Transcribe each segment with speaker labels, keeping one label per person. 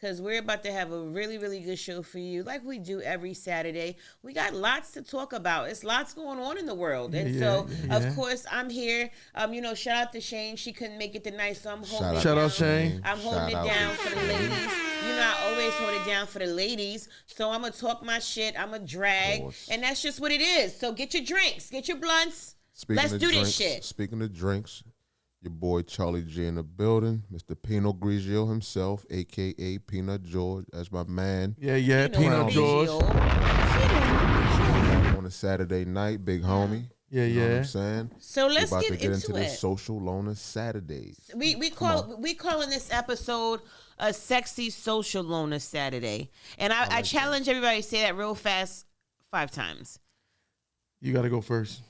Speaker 1: because we're about to have a really, really good show for you, like we do every Saturday. We got lots to talk about. It's lots going on in the world. And so, of course, I'm here. Shout out to Shane. She couldn't make it tonight, so I'm holding it
Speaker 2: Shout
Speaker 1: down.
Speaker 2: out Shane.
Speaker 1: I'm holding it down for the ladies. I always hold it down for the ladies. So I'm going to talk my shit. I'm going to drag. And that's just what it is. So get your drinks. Get your blunts. Let's do this shit.
Speaker 2: Speaking of drinks, your boy Charlie G in the building, Mr. Pinot Grigio himself, a.k.a. Peanut George. That's my man.
Speaker 3: Yeah, Peanut George.
Speaker 2: On a Saturday night, big homie.
Speaker 3: Yeah.
Speaker 2: You know what I'm saying?
Speaker 1: So let's
Speaker 2: get
Speaker 1: into
Speaker 2: into
Speaker 1: it.
Speaker 2: this social loner Saturdays.
Speaker 1: We calling this episode a sexy social loner Saturday. And I challenge everybody to say that real fast 5 times.
Speaker 3: You got to go first.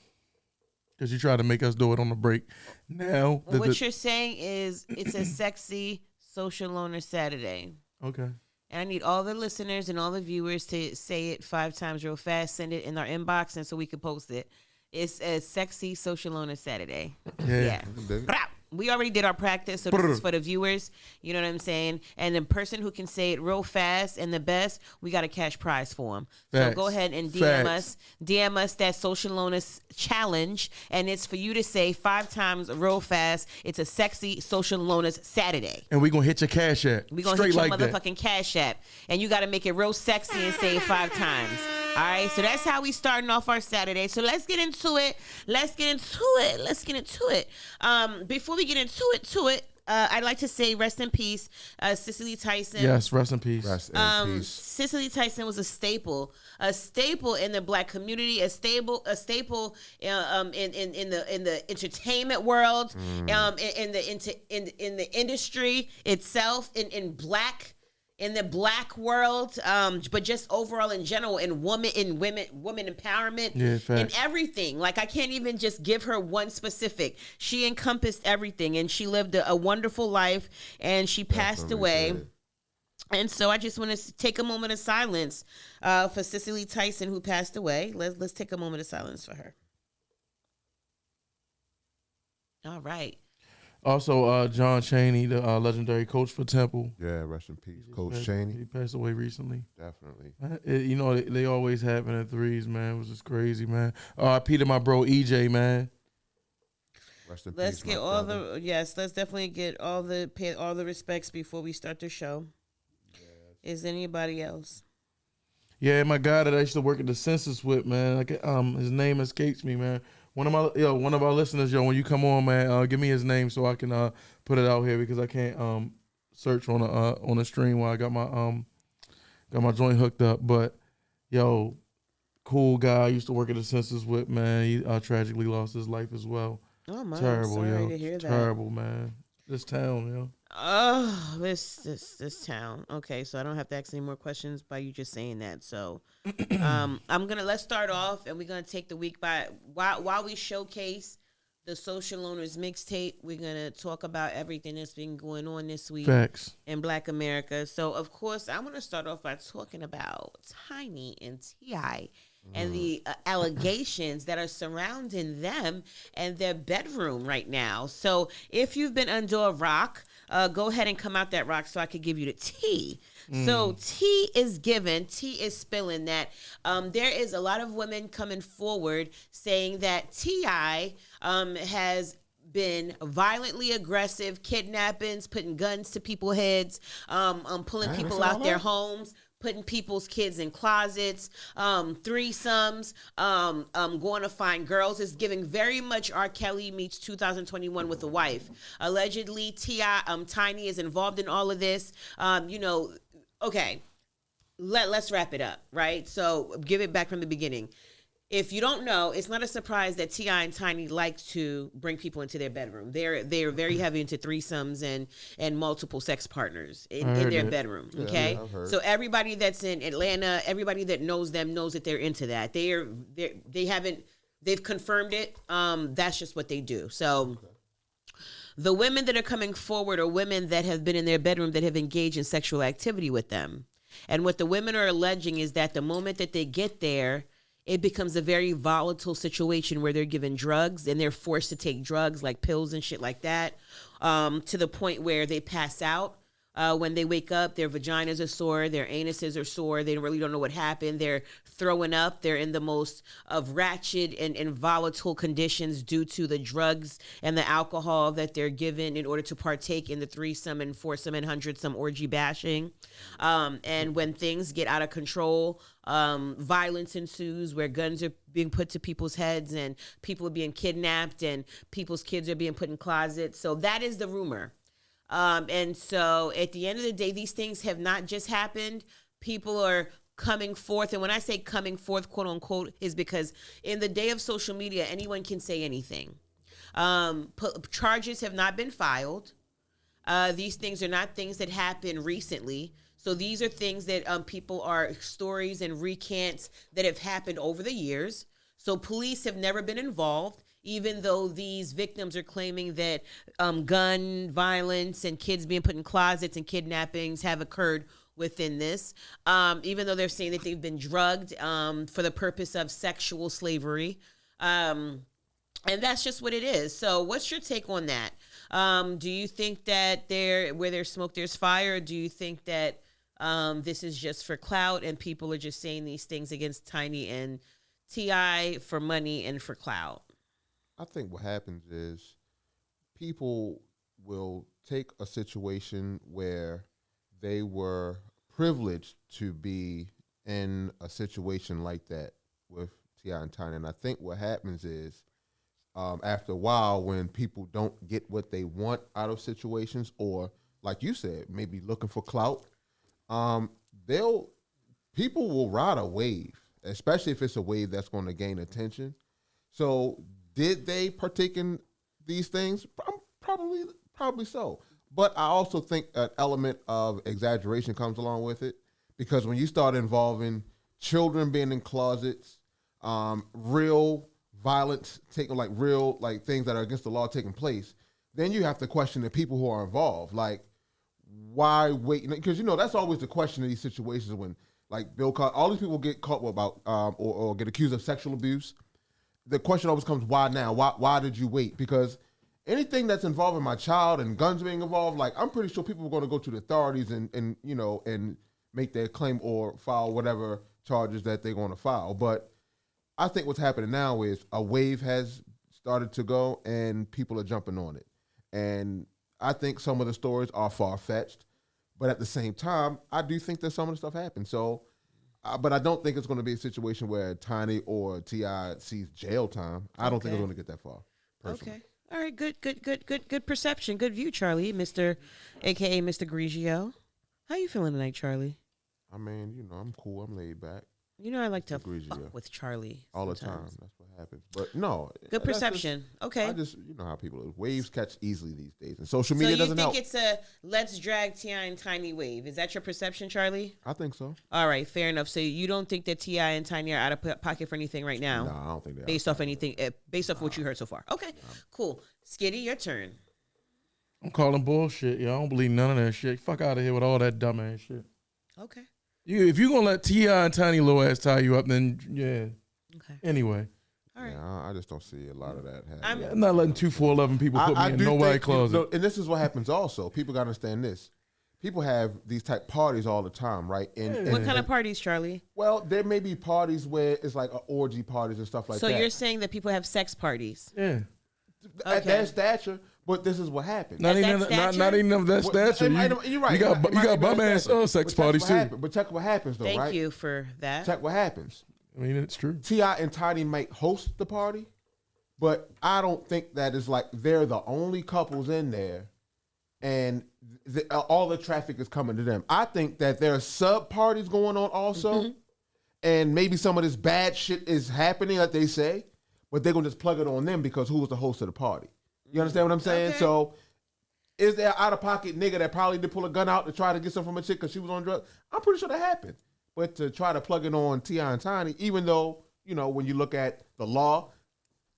Speaker 3: Because you try to make us do it on the break. Now,
Speaker 1: what you're saying is it's a sexy social loner Saturday.
Speaker 3: Okay.
Speaker 1: And I need all the listeners and all the viewers to say it 5 times real fast. Send it in our inbox and so we can post it. It's a sexy social loner Saturday. Yeah. We already did our practice, so this is for the viewers. You know what I'm saying? And the person who can say it real fast and the best, we got a cash prize for them. So go ahead and DM us that social loner challenge, and it's for you to say 5 times real fast. It's a sexy social loners Saturday.
Speaker 3: And we're going to hit your cash app.
Speaker 1: We're going to hit your motherfucking cash app. And you got to make it real sexy and say it 5 times. All right, so that's how we starting off our Saturday. So let's get into it. Before we get into it, I'd like to say rest in peace, Cicely Tyson.
Speaker 3: Yes, rest in peace.
Speaker 1: Cicely Tyson was a staple in the Black community, a staple in the entertainment world, in the industry itself, in the Black world, but just overall in general, in women empowerment, in everything. Like, I can't even just give her one specific. She encompassed everything, and she lived a wonderful life, and she passed away. And so I just want to take a moment of silence for Cicely Tyson, who passed away. Let's take a moment of silence for her. All right.
Speaker 3: Also, John Chaney, the legendary coach for Temple.
Speaker 2: Yeah, rest in peace, Coach Chaney.
Speaker 3: He passed away recently.
Speaker 2: Definitely.
Speaker 3: They always happen in threes, man. It was just crazy, man. Peter, my bro, EJ, man.
Speaker 2: Rest in
Speaker 1: let's
Speaker 2: peace,
Speaker 1: get all brother. Let's definitely get pay all the respects before we start the show. Yes. Is anybody else?
Speaker 3: Yeah, my guy that I used to work at the census with, man. His name escapes me, man. One of our listeners, when you come on, man, give me his name so I can put it out here because I can't search on a stream while I got my joint hooked up. But cool guy. I used to work at the census with, man. He tragically lost his life as well.
Speaker 1: Oh my!
Speaker 3: Terrible,
Speaker 1: sorry to hear that.
Speaker 3: Terrible, man. This town,
Speaker 1: Oh, this town. Okay, so I don't have to ask any more questions by you just saying that. So, let's start off, and we're gonna take the week by while we showcase the Social Loners mixtape. We're gonna talk about everything that's been going on this week in Black America. So, of course, I want to start off by talking about Tiny and T.I. and the allegations that are surrounding them and their bedroom right now. So, if you've been under a rock, go ahead and come out that rock so I could give you the tea. So tea is spilling that there is a lot of women coming forward saying that T.I. has been violently aggressive, kidnappings, putting guns to people's heads, pulling people out their homes, putting people's kids in closets, threesomes, going to find girls. Is giving very much R. Kelly meets 2021 with a wife. Allegedly, Tiny is involved in all of this. Okay, let's wrap it up, right? So give it back from the beginning. If you don't know, it's not a surprise that T.I. and Tiny like to bring people into their bedroom. They're very heavy into threesomes and multiple sex partners in their bedroom. Okay, so everybody that's in Atlanta, everybody that knows them knows that they're into that. They've confirmed it. That's just what they do. So. The women that are coming forward are women that have been in their bedroom that have engaged in sexual activity with them. And what the women are alleging is that the moment that they get there, it becomes a very volatile situation where they're given drugs and they're forced to take drugs like pills and shit like that, to the point where they pass out. When they wake up, their vaginas are sore, their anuses are sore. They really don't know what happened. They're throwing up. They're in the most of ratchet and volatile conditions due to the drugs and the alcohol that they're given in order to partake in the threesome and foursome and hundredsome orgy bashing. And when things get out of control, violence ensues where guns are being put to people's heads and people are being kidnapped and people's kids are being put in closets. So that is the rumor. And so at the end of the day, these things have not just happened. People are coming forth. And when I say coming forth, quote unquote, is because in the day of social media, anyone can say anything. Charges have not been filed. These things are not things that happened recently. So these are things that people are stories and recants that have happened over the years. So police have never been involved, even though these victims are claiming that gun violence and kids being put in closets and kidnappings have occurred within this, even though they're saying that they've been drugged for the purpose of sexual slavery. And that's just what it is. So what's your take on that? Do you think that where there's smoke, there's fire? Or do you think that this is just for clout and people are just saying these things against Tiny and T.I. for money and for clout?
Speaker 2: I think what happens is people will take a situation where they were privileged to be in a situation like that with T.I. and Tiny. And I think what happens is after a while, when people don't get what they want out of situations, or like you said, maybe looking for clout, people will ride a wave, especially if it's a wave that's going to gain attention. So did they partake in these things? Probably so. But I also think an element of exaggeration comes along with it, because when you start involving children being in closets, real violence taking, like real like things that are against the law taking place, then you have to question the people who are involved. Like, why wait? Because that's always the question in these situations when, like, Bill Cosby, all these people get caught about or get accused of sexual abuse. The question always comes, why now? Why did you wait? Because anything that's involving my child and guns being involved, like, I'm pretty sure people are going to go to the authorities and make their claim or file whatever charges that they're going to file. But I think what's happening now is a wave has started to go and people are jumping on it. And I think some of the stories are far-fetched, but at the same time, I do think that some of the stuff happened. So, but I don't think it's going to be a situation where Tiny or T.I. sees jail time. I don't think it's going to get that far, personally.
Speaker 1: Okay. All right. Good perception. Good view, Charlie, AKA Mr. Grigio. How you feeling tonight, Charlie?
Speaker 2: I mean, I'm cool. I'm laid back.
Speaker 1: I like to fuck with Charlie
Speaker 2: all the time. That's what happens. But no.
Speaker 1: Good perception. Okay.
Speaker 2: I just, how people are. Waves catch easily these days. And social media doesn't help.
Speaker 1: So you think it's a let's drag T.I. and Tiny wave. Is that your perception, Charlie?
Speaker 2: I think so.
Speaker 1: All right. Fair enough. So you don't think that T.I. and Tiny are out of pocket for anything right now?
Speaker 2: No, I don't think they are.
Speaker 1: Based off what you heard so far. Okay. Cool. Skitty, your turn.
Speaker 3: I'm calling bullshit, yo. I don't believe none of that shit. Fuck out of here with all that dumbass shit.
Speaker 1: Okay.
Speaker 3: If you're going to let T.I. and Tiny little ass tie you up, then yeah.
Speaker 1: Okay.
Speaker 3: Anyway.
Speaker 1: All right.
Speaker 2: Yeah, I just don't see a lot of that happening.
Speaker 3: I'm not letting 2 4 11 people put me in nobody's closet.
Speaker 2: And this is what happens also. People got to understand this. People have these type parties all the time, right? And
Speaker 1: what kind of parties, Charlie?
Speaker 2: Well, there may be parties where it's like orgy parties and stuff like that.
Speaker 1: So you're saying that people have sex parties?
Speaker 3: Yeah.
Speaker 2: At that stature, but this is what happens.
Speaker 3: Not even of that stature.
Speaker 2: You're right.
Speaker 3: You got bum ass sex parties too.
Speaker 2: But check what happens though, right?
Speaker 1: Thank you for that.
Speaker 2: Check what happens.
Speaker 3: I mean, it's true.
Speaker 2: T.I. and Tiny might host the party, but I don't think that is like they're the only couples in there, and all the traffic is coming to them. I think that there are sub parties going on also, and maybe some of this bad shit is happening, like they say, but they're gonna just plug it on them because who was the host of the party? You understand what I'm saying?
Speaker 1: Okay.
Speaker 2: So, is there an out of pocket nigga that probably did pull a gun out to try to get some from a chick because she was on drugs? I'm pretty sure that happened. But to try to plug it on T.I. and Tiny, even though, when you look at the law,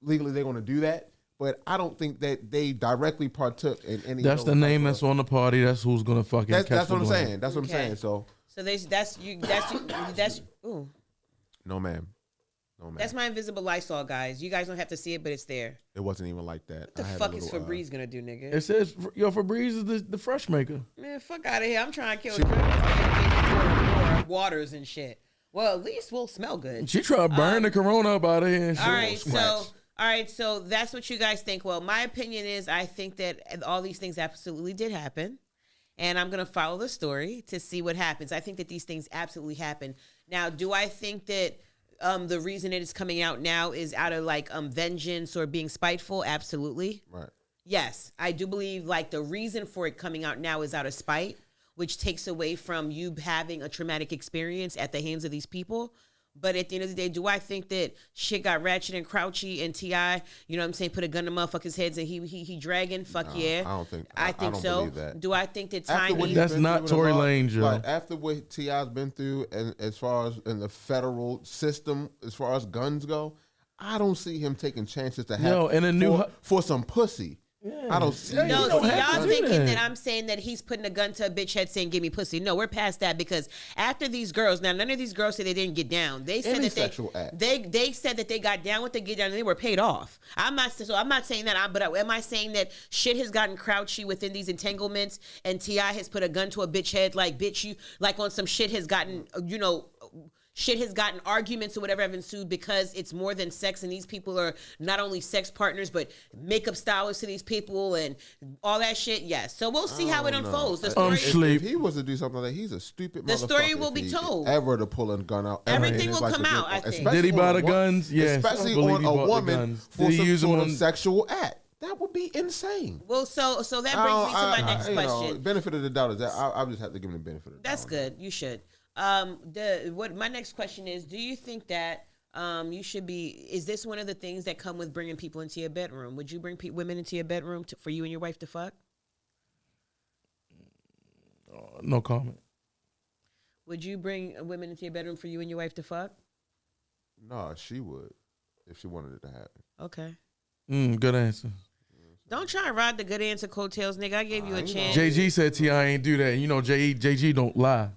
Speaker 2: legally they're going to do that. But I don't think that they directly partook in any.
Speaker 3: That's the name that's on the party. That's who's going to fucking catch
Speaker 2: That's what I'm
Speaker 3: blame.
Speaker 2: saying. That's what I'm saying. So
Speaker 1: that's ooh.
Speaker 2: no, ma'am. Don't
Speaker 1: That's
Speaker 2: matter.
Speaker 1: my invisible Lysol, guys. You guys don't have to see it, but it's there.
Speaker 2: It wasn't even like that.
Speaker 1: What the
Speaker 2: I had a
Speaker 1: fuck is
Speaker 2: little,
Speaker 1: Febreze gonna do, nigga?
Speaker 3: It says, yo, Febreze is the fresh maker.
Speaker 1: Man, fuck out of here. I'm trying to kill drugs or waters and shit. Well, at least we'll smell good.
Speaker 3: She trying to burn the corona up out of here and shit.
Speaker 1: All right,
Speaker 2: scratch.
Speaker 1: so that's what you guys think. Well, my opinion is I think that all these things absolutely did happen. And I'm going to follow the story to see what happens. I think that these things absolutely happen. Now, do I think that the reason it is coming out now is out of like vengeance or being spiteful? Absolutely.
Speaker 2: Right.
Speaker 1: Yes, I do believe like the reason for it coming out now is out of spite, which takes away from you having a traumatic experience at the hands of these people. But at the end of the day, do I think that shit got ratchet and crouchy and T.I., you know what I'm saying, put a gun to motherfuckers' heads and he dragging? Fuck yeah.
Speaker 2: I don't think.
Speaker 1: I think
Speaker 2: don't
Speaker 1: so.
Speaker 2: believe that.
Speaker 1: Do I think that
Speaker 2: After what
Speaker 1: Tiny...
Speaker 2: he's
Speaker 3: That's
Speaker 2: been
Speaker 3: not
Speaker 2: through
Speaker 3: Tory
Speaker 2: in the law-
Speaker 3: Lanez, Joe.
Speaker 2: Like, after what T.I.'s been through, and as far as in the federal system, as far as guns go, I don't see him taking chances to have
Speaker 3: No, and a new
Speaker 2: for some pussy. I don't see.
Speaker 3: Yeah,
Speaker 2: him
Speaker 1: No,
Speaker 3: you don't
Speaker 1: see,
Speaker 2: taking
Speaker 3: have to
Speaker 1: y'all
Speaker 3: do
Speaker 1: thinking
Speaker 3: that.
Speaker 1: that I'm saying that he's putting a gun to a bitch head saying, give me pussy. No, we're past that because after these girls, now none of these girls said they didn't get down. They said
Speaker 2: Any
Speaker 1: that
Speaker 2: sexual act.
Speaker 1: they said that they got down with the get down and they were paid off. I'm not saying that, but am I saying that shit has gotten crouchy within these entanglements and T.I. has put a gun to a bitch head like, bitch, you, like on some shit has gotten, you know, shit has gotten arguments or whatever have ensued because it's more than sex and these people are not only sex partners but makeup stylists to these people and all that shit. Yes, so we'll see how it unfolds. The story,
Speaker 3: Sleep.
Speaker 2: If he was to do something like that, he's a stupid
Speaker 1: The
Speaker 2: motherfucker.
Speaker 1: story will
Speaker 2: if
Speaker 1: be
Speaker 2: he
Speaker 1: told.
Speaker 2: Ever to pull a gun out.
Speaker 1: Everything
Speaker 2: in his
Speaker 1: will
Speaker 2: life
Speaker 1: come
Speaker 2: again,
Speaker 1: out, I think.
Speaker 2: especially
Speaker 3: Did he buy
Speaker 2: on
Speaker 3: the
Speaker 2: a wo-
Speaker 3: guns? Yes, I
Speaker 2: Especially
Speaker 3: believe
Speaker 2: on
Speaker 3: he
Speaker 2: a
Speaker 3: bought the
Speaker 2: woman
Speaker 3: guns.
Speaker 2: for
Speaker 3: Did he
Speaker 2: some
Speaker 3: use them
Speaker 2: sort
Speaker 3: on-
Speaker 2: of sexual act. That would be insane.
Speaker 1: well, so that brings me to my next
Speaker 2: you know,
Speaker 1: question.
Speaker 2: benefit of the doubt is that I just have to give him the benefit of the
Speaker 1: That's
Speaker 2: doubt.
Speaker 1: good. You should. What my next question is: do you think that you should be? Is this one of the things that come with bringing people into your bedroom? Would you bring women into your bedroom for you and your wife to fuck?
Speaker 3: No comment.
Speaker 1: Would you bring women into your bedroom for you and your wife to fuck?
Speaker 2: No, she would if she wanted it to happen.
Speaker 1: Okay.
Speaker 3: Good answer.
Speaker 1: Don't try and ride the good answer coattails, nigga. I gave you a
Speaker 2: I know.
Speaker 1: chance.
Speaker 3: JG said T.I. ain't do that. You know, JG don't lie.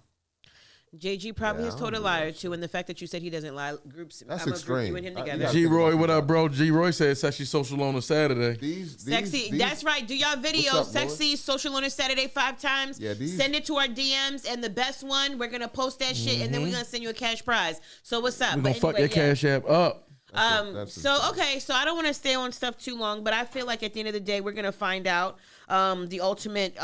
Speaker 1: JG probably
Speaker 2: Yeah,
Speaker 1: has
Speaker 2: I
Speaker 1: told a
Speaker 2: don't
Speaker 1: liar too, and the fact that you said he doesn't lie, groups.
Speaker 2: That's
Speaker 1: I'm gonna group
Speaker 2: extreme.
Speaker 1: you and him
Speaker 2: You
Speaker 1: together.
Speaker 2: gotta
Speaker 3: G
Speaker 2: think
Speaker 3: Roy,
Speaker 2: about
Speaker 3: what
Speaker 2: that.
Speaker 3: up, bro? G Roy said sexy social on a Saturday.
Speaker 2: These
Speaker 1: Sexy,
Speaker 2: these-
Speaker 1: that's right. Do y'all video
Speaker 2: What's up, boy?
Speaker 1: sexy social on a Saturday 5 times.
Speaker 2: Yeah, these-
Speaker 1: Send it to our DMs, and the best one we're gonna post that shit, and then we're gonna send you a cash prize. So what's up?
Speaker 3: We're
Speaker 1: But
Speaker 3: gonna fuck
Speaker 1: anyway,
Speaker 3: your
Speaker 1: yeah.
Speaker 3: cash app up.
Speaker 2: that's
Speaker 1: So
Speaker 2: insane.
Speaker 1: okay, so I don't want to stay on stuff too long, but I feel like at the end of the day we're gonna find out the ultimate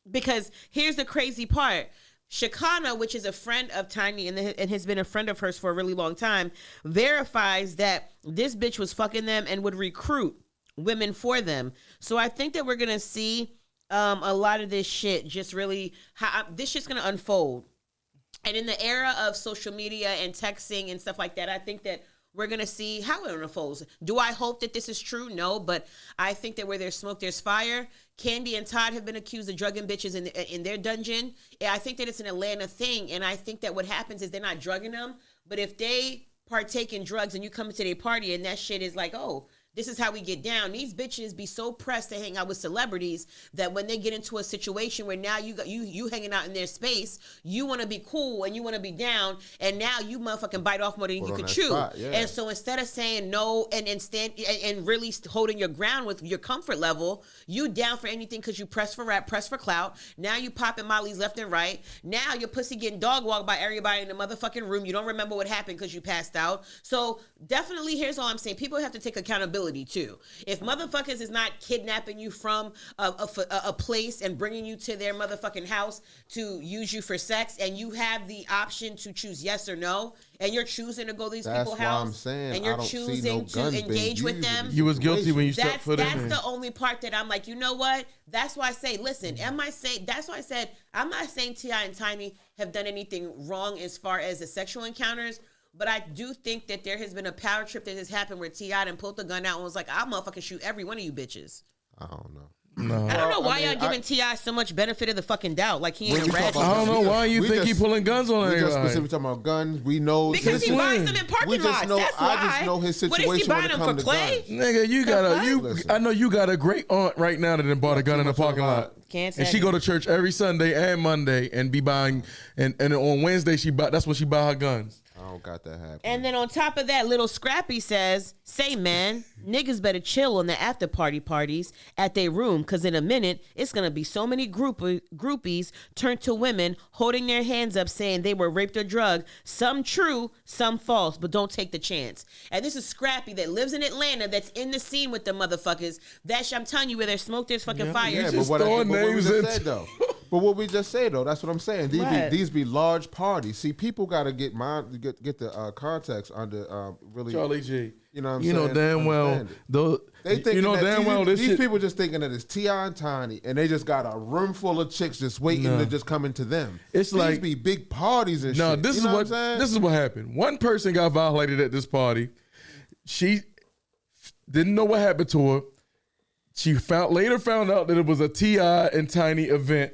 Speaker 1: because here's the crazy part. Shakana, which is a friend of Tiny and has been a friend of hers for a really long time, verifies that this bitch was fucking them and would recruit women for them. So I think that we're gonna see a lot of this shit just really how this shit's gonna unfold. And in the era of social media and texting and stuff like that, I think that we're going to see how it unfolds. Do I hope that this is true? No, but I think that where there's smoke, there's fire. Candy and Todd have been accused of drugging bitches in their dungeon. I think that it's an Atlanta thing, and I think that what happens is they're not drugging them, but if they partake in drugs and you come to their party and that shit is like, oh, this is how we get down. These bitches be so pressed to hang out with celebrities that when they get into a situation where now you hanging out in their space, you want to be cool and you want to be down, and now you motherfucking bite off more than
Speaker 2: Put
Speaker 1: you
Speaker 2: on
Speaker 1: can
Speaker 2: that
Speaker 1: chew.
Speaker 2: spot, yeah.
Speaker 1: And so instead of saying no and stand and really holding your ground with your comfort level, you down for anything because you press for rap, press for clout. Now you popping mollies left and right. Now your pussy getting dog walked by everybody in the motherfucking room. You don't remember what happened because you passed out. So definitely, here's all I'm saying: people have to take accountability too. If motherfuckers is not kidnapping you from a place and bringing you to their motherfucking house to use you for sex, and you have the option to choose yes or no, and you're choosing to go to these
Speaker 2: That's
Speaker 1: people's
Speaker 2: why
Speaker 1: house,
Speaker 2: I'm saying
Speaker 1: and you're
Speaker 2: I don't see
Speaker 1: choosing
Speaker 2: no
Speaker 1: to
Speaker 2: guns being
Speaker 1: engage with
Speaker 2: used in
Speaker 1: them,
Speaker 2: these
Speaker 3: You was guilty when you
Speaker 2: situations.
Speaker 3: stepped foot in
Speaker 1: that's
Speaker 3: there.
Speaker 1: the only part that I'm like, you know what? That's why I say, listen, that's why I said, I'm not saying T.I. and Tiny have done anything wrong as far as the sexual encounters, but I do think that there has been a power trip that has happened where T.I. done pulled the gun out and was like, I'll motherfucking shoot every one of you bitches.
Speaker 2: I don't know.
Speaker 3: No.
Speaker 1: I don't know why
Speaker 2: I mean,
Speaker 1: y'all giving T.I. so much benefit of the fucking doubt. Like he
Speaker 2: When
Speaker 1: ain't
Speaker 2: we
Speaker 1: a
Speaker 2: talk
Speaker 1: rat.
Speaker 2: about
Speaker 3: I don't know why you
Speaker 2: We
Speaker 3: think he
Speaker 2: just-
Speaker 3: pulling guns on
Speaker 2: We just
Speaker 3: everybody.
Speaker 2: specifically talking about guns. We know
Speaker 1: Because he
Speaker 3: Since
Speaker 1: buys
Speaker 3: when?
Speaker 1: them in parking
Speaker 2: We just
Speaker 1: lots.
Speaker 2: know-
Speaker 1: That's
Speaker 2: I
Speaker 1: why.
Speaker 2: just know his
Speaker 1: What is he
Speaker 2: situation when
Speaker 1: buying
Speaker 2: it
Speaker 1: them
Speaker 2: come
Speaker 1: for
Speaker 2: to
Speaker 1: Clay?
Speaker 2: guns.
Speaker 3: Nigga, you got
Speaker 1: fuck?
Speaker 3: a you.
Speaker 2: Listen.
Speaker 3: I know you got a great aunt right now that done bought a gun in the
Speaker 2: too much
Speaker 3: parking
Speaker 2: on the
Speaker 3: lot.
Speaker 2: lot.
Speaker 1: Can't
Speaker 3: And
Speaker 1: say
Speaker 3: she
Speaker 1: that.
Speaker 3: go to church every Sunday and Monday and be buying and on Wednesday she buy that's when she buy her guns.
Speaker 2: I don't got that happening.
Speaker 1: And then on top of that, Little Scrappy says, say, man, niggas better chill on the after parties at their room, because in a minute, it's going to be so many groupies turned to women holding their hands up saying they were raped or drugged. Some true, some false, but don't take the chance. And this is Scrappy that lives in Atlanta that's in the scene with the motherfuckers. I'm telling you, where there's smoke, there's fucking fire.
Speaker 2: Yeah,
Speaker 3: Just
Speaker 2: but what we
Speaker 3: names
Speaker 2: just
Speaker 3: into-
Speaker 2: said, though. But what we just said, though, that's what I'm saying. These be large parties. See, people got to get the context under really.
Speaker 3: Charlie G.
Speaker 2: You know what I'm
Speaker 3: You
Speaker 2: saying?
Speaker 3: know damn well
Speaker 2: Understand it.
Speaker 3: those.
Speaker 2: They thinking
Speaker 3: You know
Speaker 2: that
Speaker 3: damn well this
Speaker 2: these
Speaker 3: shit.
Speaker 2: people just thinking that it's T.I. and Tiny, and they just got a room full of chicks just waiting
Speaker 3: No.
Speaker 2: to just come into them.
Speaker 3: It's
Speaker 2: these
Speaker 3: like-
Speaker 2: be big parties and
Speaker 3: No,
Speaker 2: shit.
Speaker 3: this
Speaker 2: You
Speaker 3: is
Speaker 2: know
Speaker 3: what
Speaker 2: I'm saying?
Speaker 3: this is what happened. One person got violated at this party. She didn't know what happened to her. She later found out that it was a T.I. and Tiny event.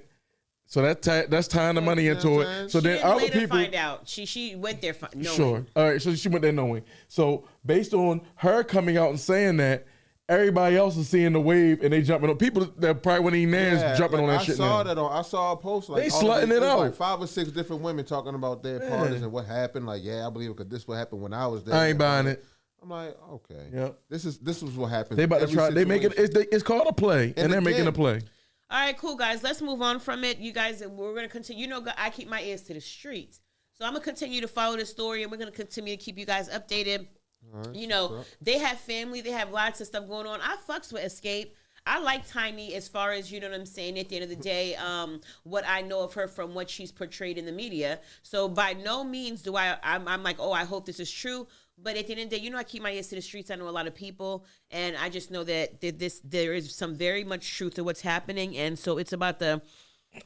Speaker 3: So that's tying the money into it. So
Speaker 1: She
Speaker 3: then
Speaker 1: didn't
Speaker 3: other
Speaker 1: later
Speaker 3: people
Speaker 1: find out. She went there knowing.
Speaker 3: Sure. All right. So she went there knowing. So based on her coming out and saying that, everybody else is seeing the wave and they jumping on. People that probably wouldn't even there is jumping on that shit now.
Speaker 2: I saw a post like
Speaker 3: They
Speaker 2: all of
Speaker 3: slutting
Speaker 2: these-
Speaker 3: it
Speaker 2: was
Speaker 3: out.
Speaker 2: Like 5 or 6 different women talking about their parties and what happened. Like, yeah, I believe because this what happened when I was there.
Speaker 3: I ain't buying it.
Speaker 2: I'm like, okay,
Speaker 3: Yeah.
Speaker 2: This was what happened.
Speaker 3: They about to
Speaker 2: Every
Speaker 3: try. They make it.
Speaker 2: situation.
Speaker 3: It's called a play, and they're making a
Speaker 2: again-
Speaker 3: play.
Speaker 1: All right, cool, guys. Let's move on from it. You guys, we're going to continue. You know, I keep my ears to the streets. So I'm going to continue to follow the story, and we're going to continue to keep you guys updated.
Speaker 2: All right,
Speaker 1: You know,
Speaker 2: what's up?
Speaker 1: they have family. They have lots of stuff going on. I fucks with Escape. I like Tiny as far as, you know what I'm saying, at the end of the day, what I know of her from what she's portrayed in the media. So by no means do I'm like, oh, I hope this is true. But at the end of the day, you know, I keep my ears to the streets. I know a lot of people, and I just know that there is some very much truth to what's happening. And so it's about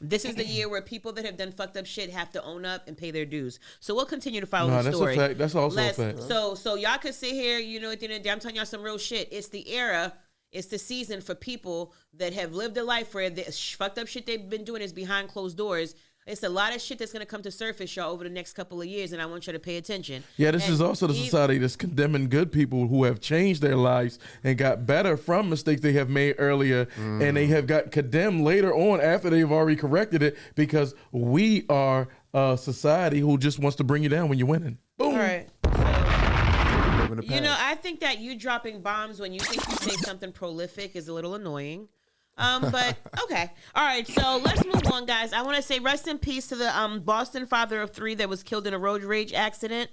Speaker 1: this is the year where people that have done fucked up shit have to own up and pay their dues. So we'll continue to follow
Speaker 3: No,
Speaker 1: the
Speaker 3: that's
Speaker 1: story.
Speaker 3: a fact. That's also a fact.
Speaker 1: So y'all could sit here, you know, at the end of the day, I'm telling y'all some real shit. It's the era. It's the season for people that have lived a life where the fucked up shit they've been doing is behind closed doors. It's a lot of shit that's going to come to surface, y'all, over the next couple of years, and I want you to pay attention.
Speaker 3: Yeah, this
Speaker 1: And
Speaker 3: is also the society that's condemning good people who have changed their lives and got better from mistakes they have made earlier, and they have got condemned later on after they've already corrected it because we are a society who just wants to bring you down when you're winning. Boom.
Speaker 1: All right.
Speaker 2: Living the
Speaker 1: You know,
Speaker 2: past.
Speaker 1: I think that you dropping bombs when you think you say something prolific is a little annoying. But okay. All right, so let's move on, guys. I want to say rest in peace to the Boston father of 3 that was killed in a road rage accident.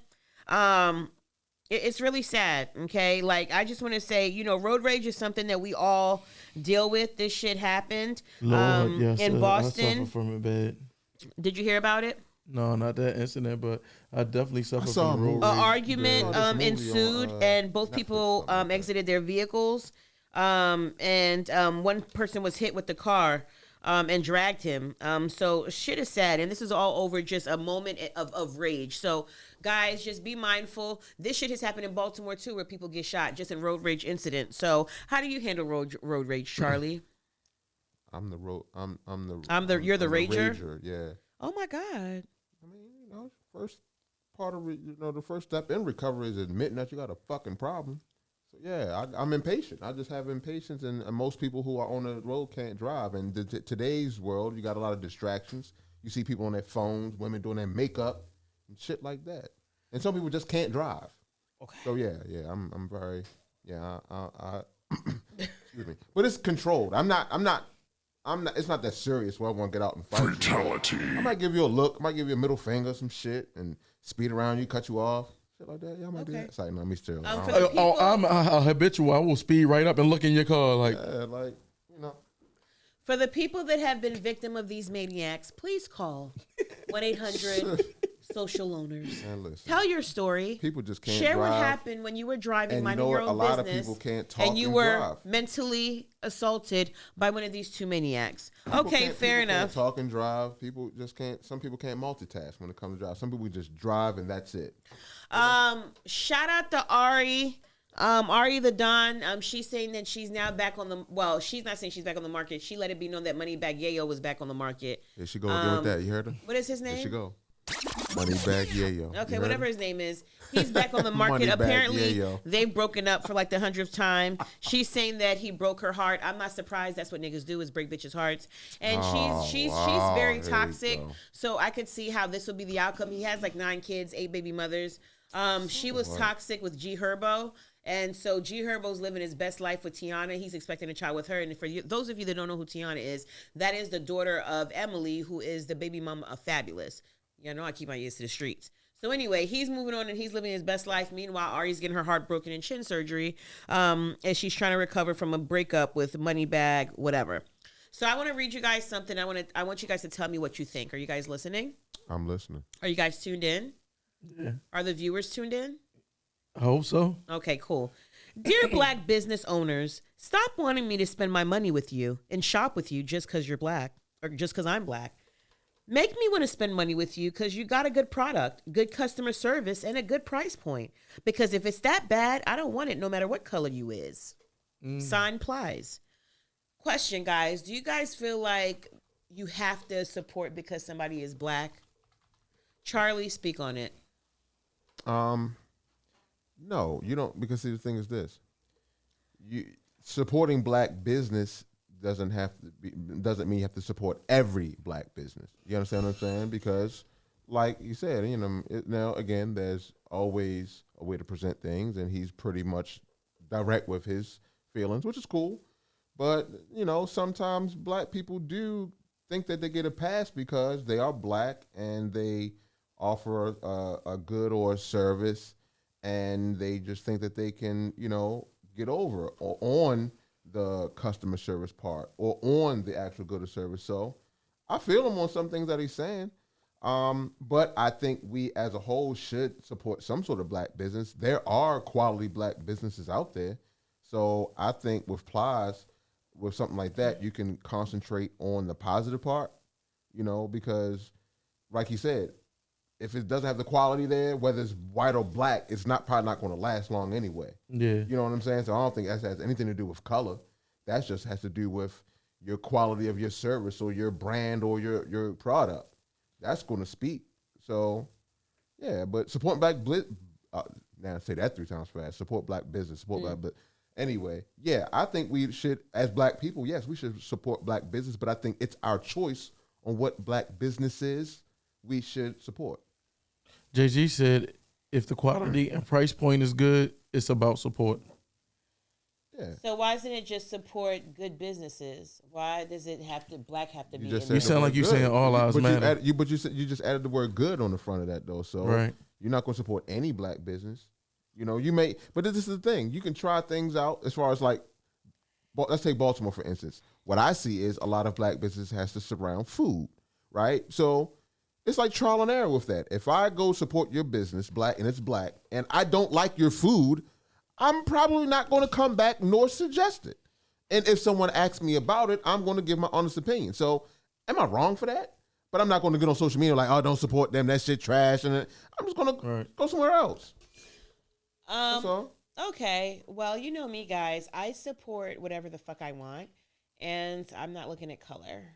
Speaker 1: It's really sad, okay? Like, I just want to say, you know, road rage is something that we all deal with. This shit happened
Speaker 3: Lord, yes,
Speaker 1: in
Speaker 3: I
Speaker 1: Boston.
Speaker 3: suffer from it bad.
Speaker 1: Did you hear about it?
Speaker 3: No, not that incident, but I definitely suffer
Speaker 2: saw
Speaker 3: from
Speaker 2: a
Speaker 3: road
Speaker 2: movie.
Speaker 1: An
Speaker 3: rage.
Speaker 1: argument
Speaker 2: Yeah, this movie
Speaker 1: ensued,
Speaker 2: on,
Speaker 1: and both
Speaker 2: Netflix,
Speaker 1: people
Speaker 2: something like that.
Speaker 1: exited their vehicles. And one person was hit with the car and dragged him. So shit is sad, and this is all over just a moment of rage. So guys, just be mindful. This shit has happened in Baltimore too, where people get shot just in road rage incidents. So how do you handle road rage, Charlie?
Speaker 2: I'm the road.
Speaker 1: You're the rager?
Speaker 2: Yeah.
Speaker 1: Oh my God.
Speaker 2: I mean, you know, first part of the first step in recovery is admitting that you got a fucking problem. So yeah, I'm impatient. I just have impatience, and most people who are on the road can't drive. And today's world, you got a lot of distractions. You see people on their phones, women doing their makeup and shit like that, and some people just can't drive.
Speaker 1: Okay.
Speaker 2: So yeah, I'm very I excuse me, but it's controlled. I'm not. It's not that serious where I want to get out and fight.
Speaker 4: Fatality.
Speaker 2: I might give you a look. I might give you a middle finger, some shit, and speed around you, cut you off, shit like that. Yeah, I might do
Speaker 1: Okay.
Speaker 2: that. It's like, no, let me still.
Speaker 1: For
Speaker 2: I
Speaker 1: the
Speaker 2: don't-
Speaker 3: Oh, I'm a habitual. I will speed right up and look in your car like.
Speaker 2: yeah, like you know.
Speaker 1: For the people that have been victim of these maniacs, please call 1-800-SOCIAL LOANERS.
Speaker 2: Man, listen.
Speaker 1: Tell your story.
Speaker 2: People just can't
Speaker 1: Share what
Speaker 2: drive.
Speaker 1: happened when you were driving,
Speaker 2: And you
Speaker 1: minding
Speaker 2: know
Speaker 1: your
Speaker 2: what?
Speaker 1: own
Speaker 2: A lot of
Speaker 1: business,
Speaker 2: people can't talk
Speaker 1: and you
Speaker 2: and
Speaker 1: were
Speaker 2: drive.
Speaker 1: mentally assaulted by one of these 2 maniacs.
Speaker 2: People
Speaker 1: Okay,
Speaker 2: can't-
Speaker 1: fair
Speaker 2: people can't
Speaker 1: enough.
Speaker 2: talk and drive. People just can't. Some people can't multitask when it comes to drive. Some people just drive and that's it.
Speaker 1: Shout out to Ari. Ari the Don. She's saying that she's now back on the. Well, she's not saying she's back on the market. She let it be known that Moneybagg Yayo was back on the market.
Speaker 2: There she go again with that. You heard her?
Speaker 1: What is his name?
Speaker 2: There she go. Moneybag Yayo.
Speaker 1: Okay,
Speaker 2: You
Speaker 1: whatever
Speaker 2: heard?
Speaker 1: his name is. He's back on the market.
Speaker 2: Moneybag
Speaker 1: Apparently,
Speaker 2: Yayo.
Speaker 1: they've broken up for like the 100th time. She's saying that he broke her heart. I'm not surprised. That's what niggas do is break bitches' hearts. And she's very
Speaker 2: Here we
Speaker 1: toxic.
Speaker 2: go.
Speaker 1: So I could see how this would be the outcome. He has like 9 kids, 8 baby mothers. She was toxic with G Herbo. And so G Herbo's living his best life with Tiana. He's expecting a child with her. And for you, those of you that don't know who Tiana is, that is the daughter of Emily, who is the baby mama of Fabulous. You know, I keep my ears to the streets. So anyway, he's moving on and he's living his best life. Meanwhile, Ari's getting her heart broken in chin surgery as she's trying to recover from a breakup with Moneybag, whatever. So I want to read you guys something. I want you guys to tell me what you think. Are you guys listening?
Speaker 2: I'm listening.
Speaker 1: Are you guys tuned in?
Speaker 3: Yeah.
Speaker 1: Are the viewers tuned in?
Speaker 3: I hope so.
Speaker 1: Okay, cool. Dear Black business owners, stop wanting me to spend my money with you and shop with you just because you're Black or just because I'm Black. Make me want to spend money with you because you got a good product, good customer service, and a good price point. Because if it's that bad, I don't want it no matter what color you is. Sign Plies. Question, guys. Do you guys feel like you have to support because somebody is Black? Charlie, speak on it.
Speaker 2: No, you don't, because see, the thing is this: you supporting Black business doesn't mean you have to support every Black business. You understand what I'm saying? Because, like you said, you know, now again, there's always a way to present things, and he's pretty much direct with his feelings, which is cool. But you know, sometimes Black people do think that they get a pass because they are Black and they offer a good or a service, and they just think that they can, you know, get over or on the customer service part or on the actual good of service. So I feel him on some things that he's saying. But I think we as a whole should support some sort of Black business. There are quality Black businesses out there. So I think with Plies, with something like that, you can concentrate on the positive part, you know, because like he said, if it doesn't have the quality there, whether it's white or Black, it's probably not going to last long anyway.
Speaker 3: Yeah.
Speaker 2: You know what I'm saying? So I don't think that has anything to do with color. That just has to do with your quality of your service or your brand or your product. That's going to speak. So, yeah, but support Black now I say that 3 times fast. Support Black business, support Black. But anyway, yeah, I think we should, as Black people, yes, we should support Black business. But I think it's our choice on what Black business is we should support.
Speaker 3: JG said, if the quality and price point is good, it's about support.
Speaker 2: Yeah.
Speaker 1: So why doesn't it just support good businesses? Why does it have to Black have to be?
Speaker 2: just
Speaker 1: In
Speaker 2: said
Speaker 3: You
Speaker 2: the
Speaker 3: sound
Speaker 2: word
Speaker 3: like you
Speaker 2: good.
Speaker 3: saying all lives
Speaker 2: But
Speaker 3: matter.
Speaker 2: you just added the word good on the front of that though. So
Speaker 3: Right.
Speaker 2: you're not going to support any Black business. You know, you may, but this is the thing. You can try things out as far as like, let's take Baltimore for instance. What I see is a lot of Black business has to surround food, right? So it's like trial and error with that. If I go support your business, Black, and it's Black, and I don't like your food, I'm probably not going to come back nor suggest it. And if someone asks me about it, I'm going to give my honest opinion. So am I wrong for that? But I'm not going to get on social media like, oh, don't support them. That shit trash. And I'm just going to go somewhere else. That's all.
Speaker 1: Okay. Well, you know me, guys. I support whatever the fuck I want, and I'm not looking at color.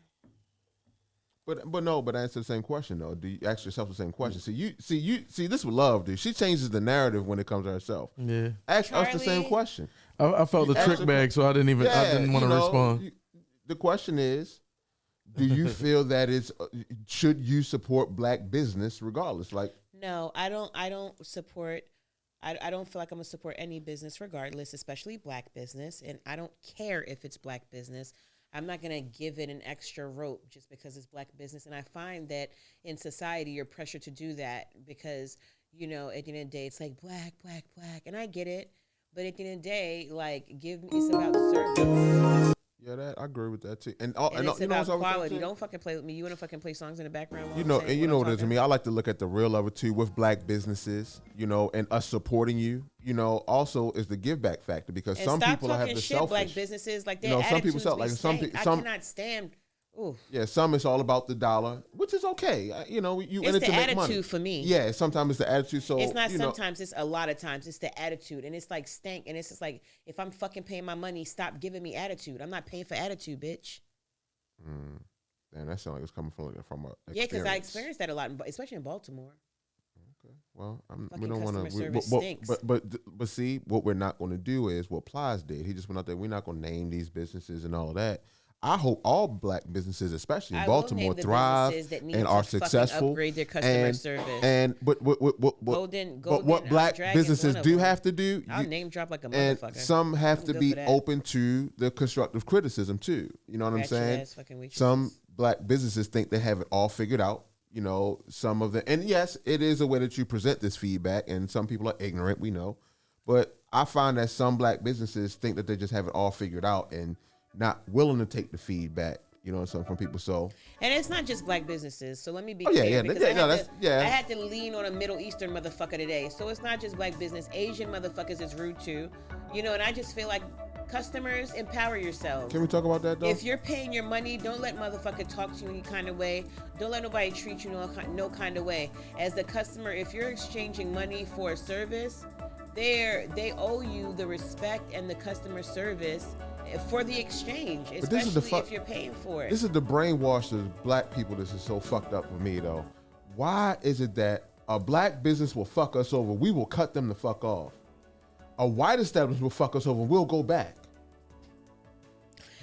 Speaker 2: But answer the same question though. Do you ask yourself the same question? See this with love, dude. She changes the narrative when it comes to herself.
Speaker 3: Yeah.
Speaker 2: Ask us the same
Speaker 1: Charlie?
Speaker 2: question.
Speaker 3: I felt the
Speaker 2: You
Speaker 3: trick
Speaker 2: asked-
Speaker 3: bag, so I didn't want to respond.
Speaker 2: The question is, do you feel that should you support Black business regardless? Like,
Speaker 1: No, I don't support. I don't feel like I'm gonna support any business regardless, especially Black business, and I don't care if it's Black business. I'm not going to give it an extra rope just because it's Black business. And I find that in society, you're pressured to do that because, you know, at the end of the day, it's like Black. And I get it. But at the end of the day, like, it's about service.
Speaker 2: yeah, I agree with that too. And
Speaker 1: It's
Speaker 2: you know
Speaker 1: about
Speaker 2: what's
Speaker 1: quality.
Speaker 2: too?
Speaker 1: Don't fucking play with me. You want to fucking play songs in the background? while
Speaker 2: You
Speaker 1: I'm
Speaker 2: know,
Speaker 1: saying
Speaker 2: and you
Speaker 1: what
Speaker 2: know
Speaker 1: I'm
Speaker 2: what it is to
Speaker 1: talking?
Speaker 2: me. I like to look at the real of it too with Black businesses, you know, and us supporting you, you know, also is the give back factor because
Speaker 1: And
Speaker 2: some
Speaker 1: stop
Speaker 2: people have
Speaker 1: talking
Speaker 2: the
Speaker 1: shit,
Speaker 2: selfish.
Speaker 1: Black businesses, like
Speaker 2: You
Speaker 1: their
Speaker 2: know, some people
Speaker 1: attitudes
Speaker 2: sell
Speaker 1: be
Speaker 2: like some
Speaker 1: stank.
Speaker 2: some
Speaker 1: I cannot stand. Ooh.
Speaker 2: Yeah, some it's all about the dollar, which is okay. You know, you in
Speaker 1: It's
Speaker 2: it
Speaker 1: the
Speaker 2: to make money.
Speaker 1: attitude for me.
Speaker 2: Yeah, sometimes it's the attitude. So
Speaker 1: It's not
Speaker 2: you know,
Speaker 1: sometimes, it's a lot of times. It's the attitude. And it's like stank. And it's just like, if I'm fucking paying my money, stop giving me attitude. I'm not paying for attitude, bitch.
Speaker 2: And that sounds like it's coming from a
Speaker 1: Yeah, because I experienced that a lot, especially in Baltimore.
Speaker 2: Okay. Well, we
Speaker 1: Fucking
Speaker 2: don't want
Speaker 1: customer
Speaker 2: to.
Speaker 1: service stinks.
Speaker 2: But see, what we're not going to do is what Plies did. He just went out there. We're not going to name these businesses and all of that. I hope all black businesses, especially in Baltimore, thrive and are successful.
Speaker 1: Upgrade their customer service.
Speaker 2: And but what black businesses do have to do,
Speaker 1: I'll name drop like a
Speaker 2: and
Speaker 1: motherfucker.
Speaker 2: some have
Speaker 1: I'm
Speaker 2: to
Speaker 1: good
Speaker 2: be
Speaker 1: for that.
Speaker 2: open to the constructive criticism too. You know what I'm saying?
Speaker 1: Ratchet-ass fucking waitresses.
Speaker 2: Some black businesses think they have it all figured out. You know, some of them, and yes, it is a way that you present this feedback, and some people are ignorant, we know. But I find that some black businesses think that they just have it all figured out and not willing to take the feedback, you know, some from people. So,
Speaker 1: and it's not just black businesses. So let me be
Speaker 2: Oh, yeah,
Speaker 1: clear.
Speaker 2: yeah,
Speaker 1: because
Speaker 2: yeah,
Speaker 1: I had to lean on a Middle Eastern motherfucker today. So it's not just black business. Asian motherfuckers is rude too. You know, and I just feel like customers, empower yourselves.
Speaker 2: can we talk about that though?
Speaker 1: If you're paying your money, don't let motherfucker talk to you any kind of way. Don't let nobody treat you no kind of way. As the customer, if you're exchanging money for a service, they owe you the respect and the customer service for the exchange,
Speaker 2: But this is the
Speaker 1: especially if you're paying for it.
Speaker 2: This is the brainwash of black people. This is so fucked up for me though. Why is it that a black business will fuck us over? We will cut them the fuck off. A white establishment will fuck us over. We'll go back.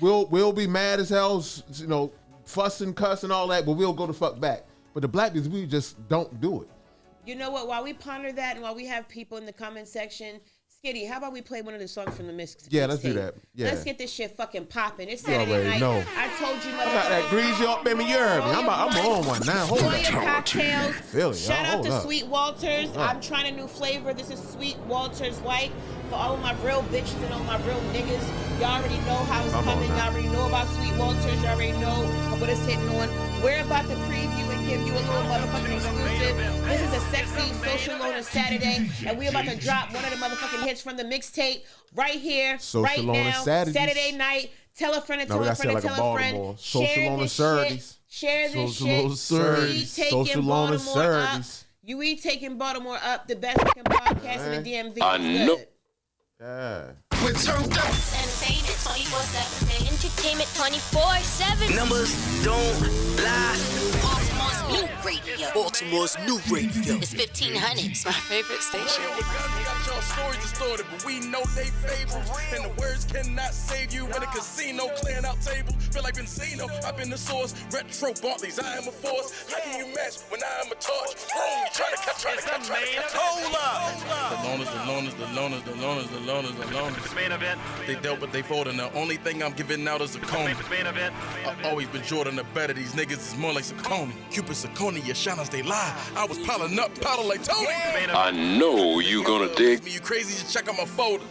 Speaker 2: We'll be mad as hell, you know, fuss and cuss and all that, but we'll go the fuck back. But the black business, we just don't do it.
Speaker 1: You know what? While we ponder that and while we have people in the comment section, Skitty, how about we play one of the songs from the mix?
Speaker 2: Yeah, let's do
Speaker 1: mixtape?
Speaker 2: that. Yeah.
Speaker 1: Let's get this shit fucking popping. It's
Speaker 2: You
Speaker 1: Saturday
Speaker 2: already
Speaker 1: night.
Speaker 2: know.
Speaker 1: I told you,
Speaker 2: I got that
Speaker 1: motherfuckers.
Speaker 2: grease you up, baby. You heard me. I'm on one now. Hold
Speaker 1: Enjoy your
Speaker 2: up.
Speaker 1: cocktails.
Speaker 2: Feel it,
Speaker 1: Shout
Speaker 2: y'all.
Speaker 1: out
Speaker 2: Hold
Speaker 1: to
Speaker 2: up.
Speaker 1: Sweet Walters.
Speaker 2: Hold up.
Speaker 1: I'm trying a new flavor. This is Sweet Walters White. For all of my real bitches and all my real niggas, y'all already know how it's
Speaker 2: Come on
Speaker 1: coming.
Speaker 2: now.
Speaker 1: Y'all already know about Sweet Walters. Y'all already know what it's hitting on. We're about to preview and give you a little motherfucking exclusive. This is a sexy social loner Saturday, and we're about to drop one of the motherfucking hits from the mixtape right here,
Speaker 2: Social
Speaker 1: right
Speaker 2: Loner
Speaker 1: now,
Speaker 2: Saturdays.
Speaker 1: Saturday night. Tell a friend and
Speaker 2: No, we
Speaker 1: tell a
Speaker 2: gotta say it
Speaker 1: friend and
Speaker 2: like a
Speaker 1: tell a friend.
Speaker 2: Baltimore. Social
Speaker 1: Share
Speaker 2: Loner
Speaker 1: this
Speaker 2: Saturdays.
Speaker 1: shit. Share this
Speaker 3: Social
Speaker 1: shit.
Speaker 3: Loner Saturdays.
Speaker 1: We taking
Speaker 2: Social Loner
Speaker 1: Baltimore up.
Speaker 2: Saturdays.
Speaker 1: We taking Baltimore up. The best fucking podcast in the DMV. It's good.
Speaker 2: Yeah.
Speaker 4: We're turned up.
Speaker 5: Entertainment 24/7. Entertainment 24/7.
Speaker 4: Numbers don't lie.
Speaker 5: Baltimore's new radio.
Speaker 4: Baltimore's new radio.
Speaker 5: It's 1500. It's my favorite station.
Speaker 6: Got your stories distorted, but we know they favorite. And the words cannot save you in a casino, clearing out tables. Feel like Benzino, I've been the source. Retro Bartleys, I am a force. How can you match when I am a torch? Boom, trying to catch. Hold up. The loners. Main event. They dealt, but they fold, and the only thing I'm giving out is a cone. I've always been Jordan the better. These niggas is more like Saucony. Cupid Saucony, your shiners, they lie. I was piling up powder like Tony.
Speaker 7: I know you gonna dig.
Speaker 6: You crazy, just check out my folder.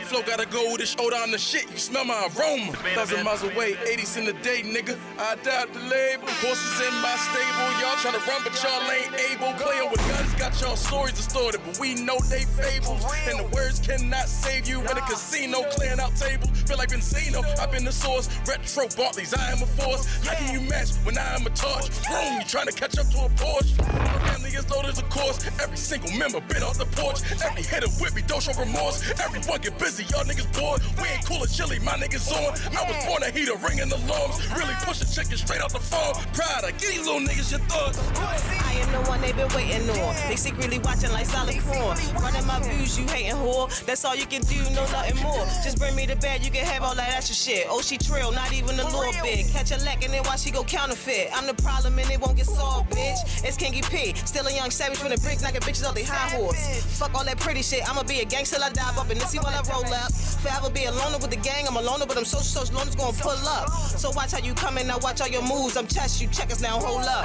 Speaker 6: Flow gotta go with the shoulder on the shit. You smell my aroma. 1,000 miles away, 80s in the day, nigga. I died the label. Horses in my stable. Y'all tryna run, but y'all ain't able. Playing with guns, got y'all stories distorted, but we know they fables. And the words cannot save you in a casino, clearing out tables. Feel like Benzino, I've been the source. Retro Bartleys, I am a force. How can you match when I am a torch? Boom, you tryna catch up to a Porsche. My family is loaded, of course. Every single member been off the porch. Every hitter with me, don't show remorse. Everyone get busy, y'all niggas bored. We ain't cool as chili, my niggas on. I was born a heater, ringing alarms. Really pushing chicken straight out the farm. Proud of get these little niggas your thoughts.
Speaker 8: I am the one they been waiting on. They secretly watching like solid porn. Running my views, you hating whore. That's all you can do, no nothing more. Just bring me the bed, you can have all that extra shit. Oh, she trill, not even a little bit. Catch a lack and then watch she go counterfeit. I'm the problem and it won't get solved, bitch. It's Kingy P, still a young savage from the bricks, knocking bitches off they high horse. Fuck all that pretty shit, I'ma be a gangster till I dive up and this see while I roll up. Forever be a loner with the gang, I'm a loner, but I'm social loners gonna pull up. So watch how you come in, now watch all your moves. I'm chest you, check us now, hold up.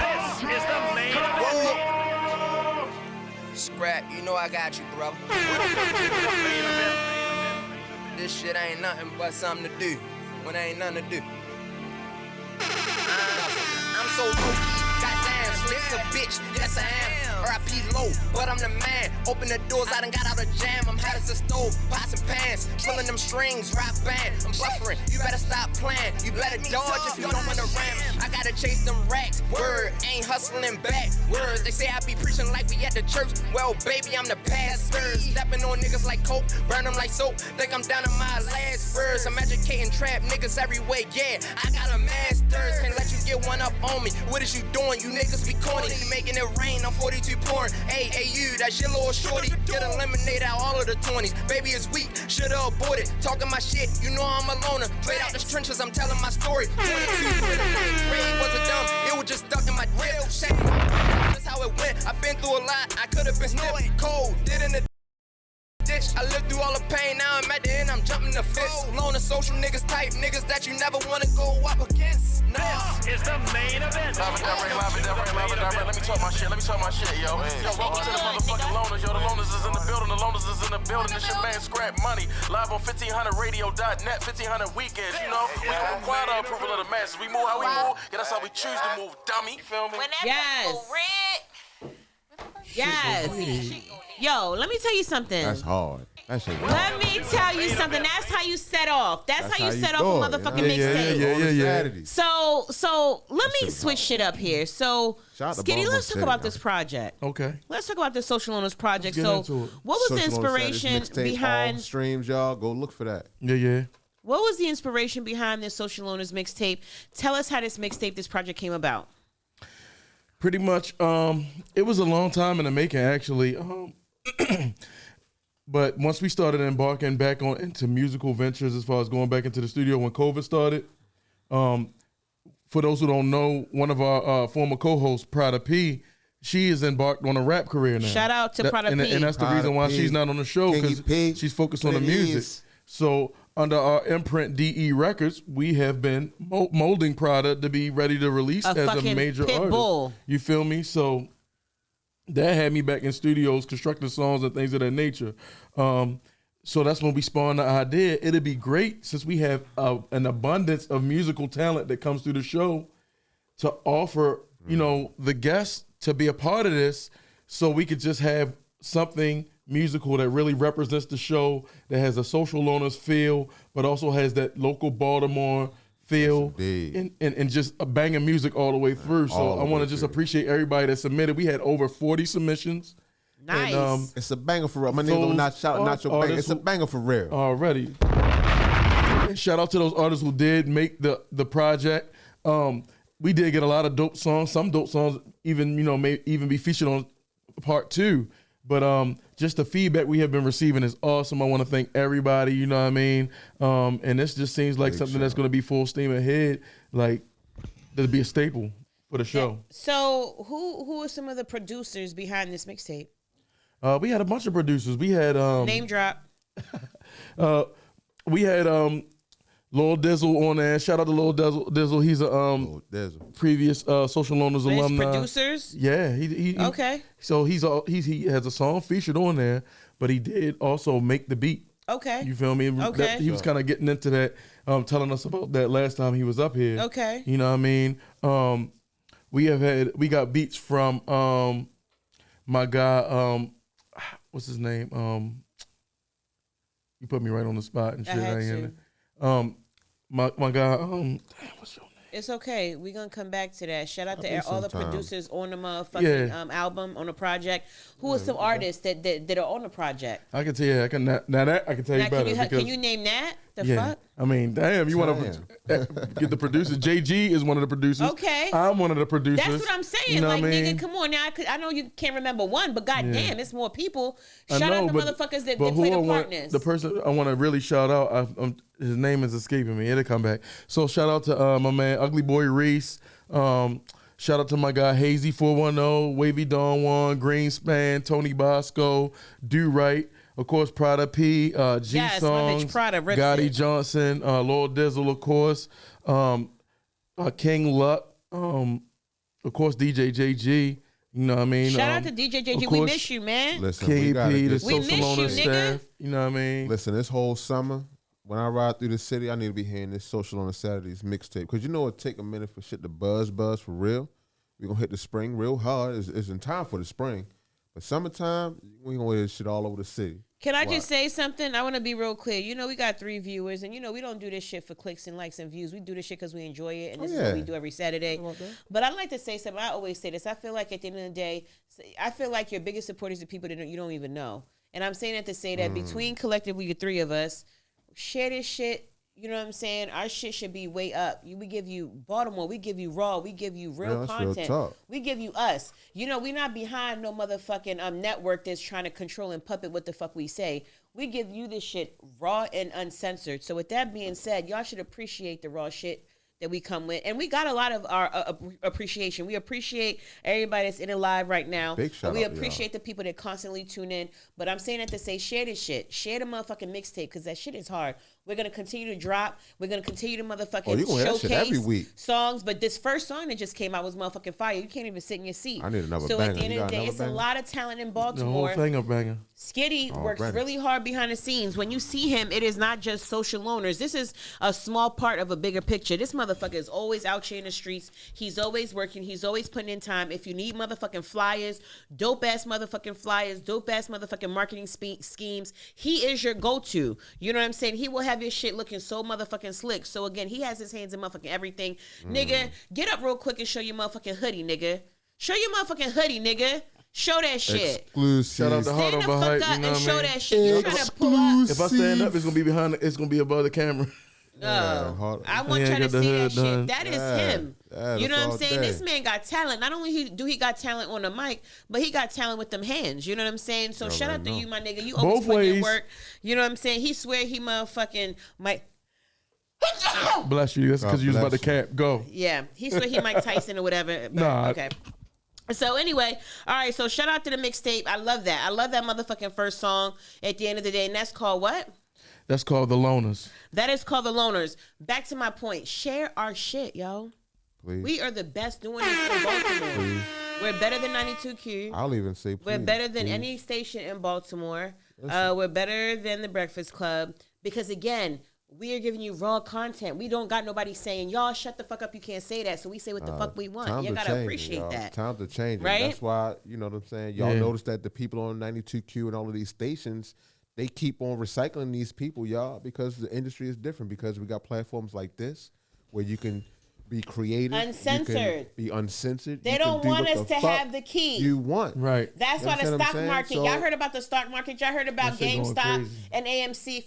Speaker 4: Scrap, you know I got you, bro. This shit ain't nothing but something to do when ain't nothing to do. I'm so low-key, goddamn, spit a bitch, yes I am. R.I.P. low, but I'm the man. Open the doors, I done got out of jam. I'm hot as a stove, pots and pans. Pulling them strings, rock band. I'm buffering, you better stop playing. You better dodge if you don't wanna ram. I gotta chase them racks, word, ain't hustling back. Word, they say I be preaching like we at the church. Well, baby, I'm the pastor. Stepping on niggas like coke, burn them like soap. Think I'm down to my last verse. I'm educating trap niggas every way, yeah. I got a master's, can't let you get one up on me. What is you doing? You niggas be corny. You making it rain, I'm 42 pouring. Hey, you, that's your little shorty. Get eliminated out all of the 20s. Baby is weak, shoulda aborted. Talking my shit, you know I'm a loner. Straight out the trenches, I'm telling my story. 22 for the ninth grade wasn't dumb. It was just stuck in my real shit. That's how it went. I've been through a lot. I could have been snipped cold. Did in the ditch. I lived through all the pain. Now I'm at the end. I'm jumping the fist. Alone and social niggas type niggas that you never wanna go up against. Now
Speaker 6: Is the main event. Let me talk my shit, yo. Yo, welcome to the motherfucking loners. Yo, the loners is in the building. It's your man Scrap Money. Live on 1500radio.net, 1500 weekends, you know. We don't require the approval of the masses. We move how we move. Yeah, that's how we choose to move, dummy. You feel me?
Speaker 1: Yes. Yes. Yo, let me tell you something.
Speaker 2: That's hard. That shit hard.
Speaker 1: Let me tell you something. That's how you set off. That's how you set off a motherfucking mixtape.
Speaker 2: Yeah.
Speaker 1: So let me switch shit up here. So, Skitty, let's talk about this project.
Speaker 3: Okay.
Speaker 1: Let's talk about the Social Owners Project.
Speaker 3: Get
Speaker 1: So,
Speaker 3: into it.
Speaker 1: what was the
Speaker 2: Social Owners
Speaker 1: inspiration
Speaker 2: Mixtape,
Speaker 1: behind?
Speaker 2: all streams, y'all go look for that.
Speaker 3: Yeah.
Speaker 1: What was the inspiration behind this Social Owners mixtape? Tell us how this project came about.
Speaker 3: Pretty much, it was a long time in the making, actually. But once we started embarking back into musical ventures, as far as going back into the studio when COVID started, for those who don't know, one of our former co-hosts, Prada P, she is embarked on a rap career now.
Speaker 1: Shout out to Prada P.
Speaker 3: And that's the reason why she's not on the show, because she's focused on the music. So under our imprint DE Records, we have been molding Prada to be ready to release as a major artist. You feel me? So that had me back in studios constructing songs and things of that nature. So that's when we spawned the idea. It'd be great, since we have an abundance of musical talent that comes through the show, to offer, the guests to be a part of this, so we could just have something musical that really represents the show, that has a Social Owners feel, but also has that local Baltimore feel, and just a banging music all the way through. So I want to just appreciate everybody that submitted. We had over 40 submissions.
Speaker 1: Nice.
Speaker 2: And, it's a banger for real. My nigga will not shout Nacho Banger. It's a banger for real.
Speaker 3: Already. And shout out to those artists who did make the project. We did get a lot of dope songs. Some dope songs even, may even be featured on part 2. But just the feedback we have been receiving is awesome. I want to thank everybody, you know what I mean? And this just seems like something that's going to be full steam ahead. Like, there'll be a staple for the show.
Speaker 1: So who are some of the producers behind this mixtape?
Speaker 3: We had a bunch of producers. We had
Speaker 1: name drop.
Speaker 3: We had Lil Dizzle on there. Shout out to Lil Dizzle. He's a previous Social Owners alumni.
Speaker 1: Producers?
Speaker 3: Yeah, he
Speaker 1: okay.
Speaker 3: So he has a song featured on there, but he did also make the beat.
Speaker 1: Okay.
Speaker 3: You feel me?
Speaker 1: Okay.
Speaker 3: He was kind of getting into that, telling us about that last time he was up here.
Speaker 1: Okay.
Speaker 3: You know what I mean? We got beats from my guy, what's his name? You put me right on the spot and shit. My guy, what's your name?
Speaker 1: It's okay. We're going to come back to that. Shout out to all the producers on the motherfucking album, on the project. Who are some artists that are on the project?
Speaker 3: I can tell you. I can tell you better.
Speaker 1: Can you name that? The fuck?
Speaker 3: I mean, damn, you want to get the producer. JG is one of the producers.
Speaker 1: Okay.
Speaker 3: I'm one of the producers.
Speaker 1: That's what I'm saying.
Speaker 3: You know
Speaker 1: like,
Speaker 3: what I mean?
Speaker 1: nigga, come on now. I know you can't remember one, but goddamn, it's more people. Shout out the motherfuckers that play the partners.
Speaker 3: The person I want to really shout out, his name is escaping me. It'll come back. So shout out to my man, Ugly Boy Reese. Shout out to my guy, Hazy 410, Wavy Dawn 1, Greenspan, Tony Bosco, Do Right. Of course, Prada P, G Songs, Gotti Johnson, Lord Dizzle, of course, King Luck, of course, DJ JG. You know what I mean?
Speaker 1: Shout out to DJ JG. We miss you, man.
Speaker 2: Listen,
Speaker 3: KP, the
Speaker 1: we
Speaker 3: Social Owners
Speaker 1: you,
Speaker 3: staff. You know what I mean?
Speaker 2: Listen, this whole summer, when I ride through the city, I need to be hearing this Social Owners Saturdays mixtape. Because you know it take a minute for shit to buzz for real. We're gonna hit the spring real hard. It's in time for the spring. But summertime, we gonna wear this shit all over the city.
Speaker 1: Can I just say something? I want to be real clear. You know, we got 3 viewers, and you know, we don't do this shit for clicks and likes and views. We do this shit because we enjoy it, and this is what we do every Saturday. But I'd like to say something. I always say this. I feel like at the end of the day, I feel like your biggest supporters are people that you don't even know. And I'm saying that to say that between collectively the 3 of us, share this shit. You know what I'm saying? Our shit should be way up. We give you Baltimore. We give you Raw. We give you real content. Real we give you us. You know, we not behind no motherfucking network that's trying to control and puppet what the fuck we say. We give you this shit raw and uncensored. So with that being said, y'all should appreciate the raw shit that we come with. And we got a lot of our appreciation. We appreciate everybody that's in it live right now.
Speaker 2: Big shout
Speaker 1: we
Speaker 2: out,
Speaker 1: appreciate the people that constantly tune in. But I'm saying that to say, share this shit. Share the motherfucking mixtape, because that shit is hard. We're going to continue to drop. We're going to continue to motherfucking showcase
Speaker 2: every week.
Speaker 1: Songs. But this first song that just came out was motherfucking fire. You can't even sit in your seat.
Speaker 2: I need another
Speaker 1: so
Speaker 2: banger.
Speaker 1: At the end of the day, it's a lot of talent in Baltimore.
Speaker 3: The whole thing of banger.
Speaker 1: Skitty works really hard behind the scenes. When you see him, it is not just social loners. This is a small part of a bigger picture. This motherfucker is always out here in the streets. He's always working. He's always putting in time. If you need motherfucking flyers, dope-ass motherfucking flyers, dope-ass motherfucking marketing schemes, he is your go-to. You know what I'm saying? He will have your shit looking so motherfucking slick. So again, he has his hands in motherfucking everything. Nigga, get up real quick and show your motherfucking hoodie, nigga. Show your motherfucking hoodie, nigga. Show that shit.
Speaker 2: Exclusive.
Speaker 3: Shout out to Hard
Speaker 1: Stand the
Speaker 3: Over
Speaker 1: fuck
Speaker 3: Hype.
Speaker 1: up
Speaker 3: You know
Speaker 1: and
Speaker 3: what
Speaker 1: show
Speaker 3: I mean?
Speaker 1: that shit. You trying to pull up.
Speaker 3: If I stand up, it's gonna be behind. It's gonna be above the camera.
Speaker 1: No, I want y'all to see that shit. That is him. You know what I'm saying? This man got talent. Not only do he got talent on the mic, but he got talent with them hands. You know what I'm saying? So shout out to you, my nigga. You always put in work. You know what I'm saying? He swear he motherfucking might.
Speaker 3: Bless you. That's because you was about to cap. Go.
Speaker 1: Yeah, he swear he Mike Tyson or whatever. But,
Speaker 3: Nah.
Speaker 1: Okay. So anyway, all right. So shout out to the mixtape. I love that. I love that motherfucking first song at the end of the day, and that's called what?
Speaker 3: That's called The Loners.
Speaker 1: That is called The Loners. Back to my point. Share our shit, yo.
Speaker 2: Please.
Speaker 1: We are the best doing this in Baltimore.
Speaker 2: Please.
Speaker 1: We're better than 92Q.
Speaker 2: I'll even say please.
Speaker 1: We're better than
Speaker 2: please.
Speaker 1: any station in Baltimore. We're better than the Breakfast Club. Because again, we are giving you raw content. We don't got nobody saying, y'all shut the fuck up, you can't say that. So we say what the fuck we want. You gotta appreciate that.
Speaker 2: Time to change it.
Speaker 1: Right?
Speaker 2: That's why, you know what I'm saying? Y'all notice that the people on 92Q and all of these stations, they keep on recycling these people, y'all, because the industry is different. Because we got platforms like this where you can be creative,
Speaker 1: uncensored,
Speaker 2: you can be uncensored.
Speaker 1: They don't want us to have the key.
Speaker 2: You want
Speaker 3: right.
Speaker 1: That's why the stock market.
Speaker 2: So,
Speaker 1: y'all heard about the stock market. Y'all heard about GameStop and AMC.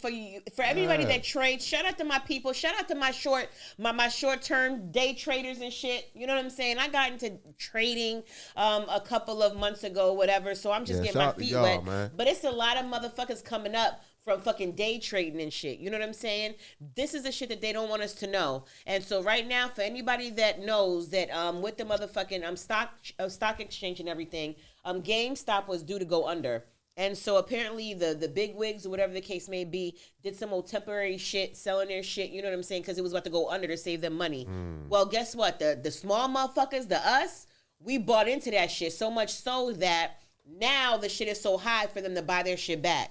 Speaker 1: For everybody that trades. Shout out to my people. Shout out to my short term day traders and shit. You know what I'm saying? I got into trading a couple of months ago, whatever. So I'm just getting my feet wet. Man. But it's a lot of motherfuckers coming up from fucking day trading and shit. You know what I'm saying? This is the shit that they don't want us to know. And so right now, for anybody that knows that with the motherfucking stock exchange and everything, GameStop was due to go under. And so apparently the big wigs or whatever the case may be did some old temporary shit, selling their shit, you know what I'm saying? Because it was about to go under to save them money. Well, guess what? The small motherfuckers, us, we bought into that shit so much so that now the shit is so high for them to buy their shit back.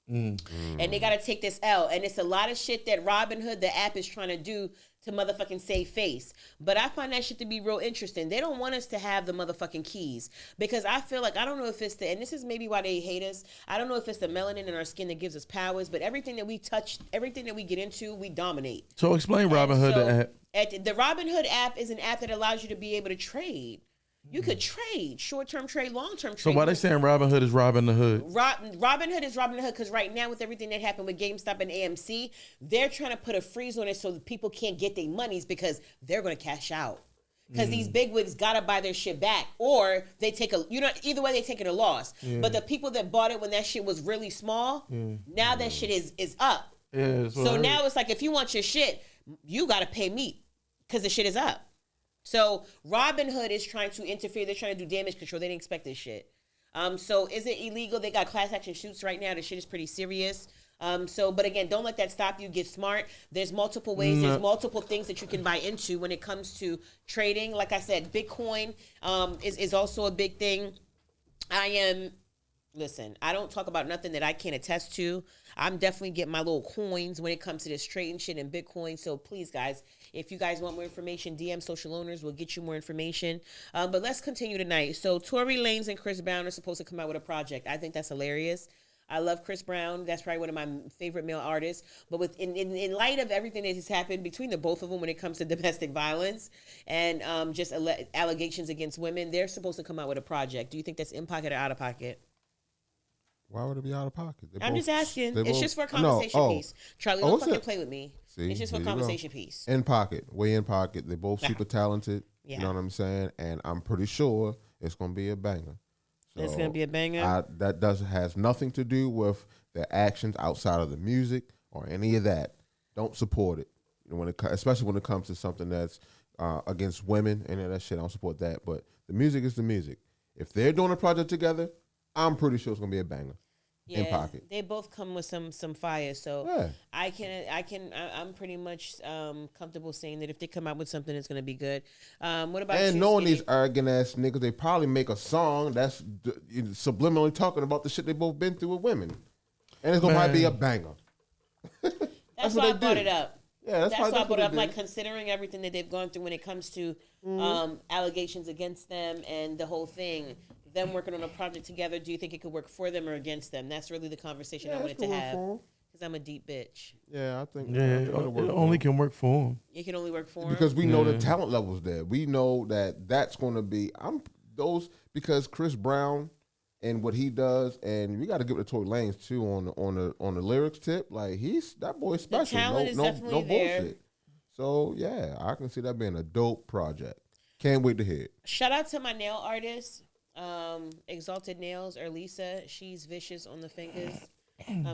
Speaker 1: And they got to take this L. And it's a lot of shit that Robinhood, the app, is trying to do to motherfucking save face. But I find that shit to be real interesting. They don't want us to have the motherfucking keys. Because I feel like, I don't know if it's and this is maybe why they hate us, I don't know if it's the melanin in our skin that gives us powers, but everything that we touch, everything that we get into, we dominate.
Speaker 3: So explain Robinhood, the app.
Speaker 1: The Robinhood app is an app that allows you to be able to trade. You could trade, short-term trade, long-term trade.
Speaker 3: So why they saying Robinhood is Robin the Hood?
Speaker 1: Robinhood is Robin the Hood because right now with everything that happened with GameStop and AMC, they're trying to put a freeze on it so that people can't get their monies because they're going to cash out. Because these bigwigs got to buy their shit back or they take either way they taking a loss. Yeah. But the people that bought it when that shit was really small, now that shit is up.
Speaker 3: Yeah,
Speaker 1: so now it's like if you want your shit, you got to pay me because the shit is up. So Robinhood is trying to interfere. They're trying to do damage control. They didn't expect this shit. So is it illegal? They got class action suits right now. The shit is pretty serious. But again, don't let that stop you. Get smart. There's multiple ways. There's multiple things that you can buy into when it comes to trading. Like I said, Bitcoin is also a big thing. I am listen, I don't talk about nothing that I can't attest to. I'm definitely getting my little coins when it comes to this trading shit and Bitcoin. So please, guys, if you guys want more information, DM Social Owners. We'll get you more information. But let's continue tonight. So Tory Lanez and Chris Brown are supposed to come out with a project. I think that's hilarious. I love Chris Brown. That's probably one of my favorite male artists. But in light of everything that has happened between the both of them when it comes to domestic violence and just allegations against women, they're supposed to come out with a project. Do you think that's in pocket or out of pocket?
Speaker 2: Why would it be out of pocket?
Speaker 1: I'm just asking. It's just for a conversation piece. Charlie, don't fucking play with me.
Speaker 2: See,
Speaker 1: it's just for a conversation piece.
Speaker 2: In pocket, way in pocket. They're both super talented.
Speaker 1: Yeah.
Speaker 2: You know what I'm saying? And I'm pretty sure it's going to be a banger. So
Speaker 1: It's going to be a banger?
Speaker 2: That has nothing to do with their actions outside of the music or any of that. Don't support it. Especially when it comes to something that's against women and that shit. I don't support that. But the music is the music. If they're doing a project together, I'm pretty sure it's going to be a banger.
Speaker 1: Yeah,
Speaker 2: in pocket.
Speaker 1: They both come with some fire, so
Speaker 2: Yeah.
Speaker 1: I'm pretty much comfortable saying that if they come out with something, it's gonna be good. What about
Speaker 2: And
Speaker 1: you,
Speaker 2: knowing
Speaker 1: Skinny?
Speaker 2: these arrogant ass niggas, they probably make a song that's subliminally talking about the shit they both been through with women, and it's gonna probably be a banger.
Speaker 1: That's
Speaker 2: what
Speaker 1: why I
Speaker 2: they
Speaker 1: brought
Speaker 2: do.
Speaker 1: it up.
Speaker 2: Yeah, that's
Speaker 1: why I
Speaker 2: what
Speaker 1: brought
Speaker 2: they
Speaker 1: it up.
Speaker 2: do.
Speaker 1: Like considering everything that they've gone through when it comes to allegations against them and the whole thing. Them working on a project together, do you think it could work for them or against them? That's really the conversation I wanted to have. Because I'm a deep bitch.
Speaker 2: Yeah, I think.
Speaker 3: Yeah, it only can work for him.
Speaker 1: It can only work for them.
Speaker 2: Because we know the talent levels there. We know that that's going to be because Chris Brown and what he does, and we got to give it to Tory Lanez too on the lyrics tip. Like that boy's special.
Speaker 1: talent is definitely there.
Speaker 2: Bullshit. So yeah, I can see that being a dope project. Can't wait to hear it.
Speaker 1: Shout out to my nail artist, Exalted Nails, or Lisa. She's vicious on the fingers.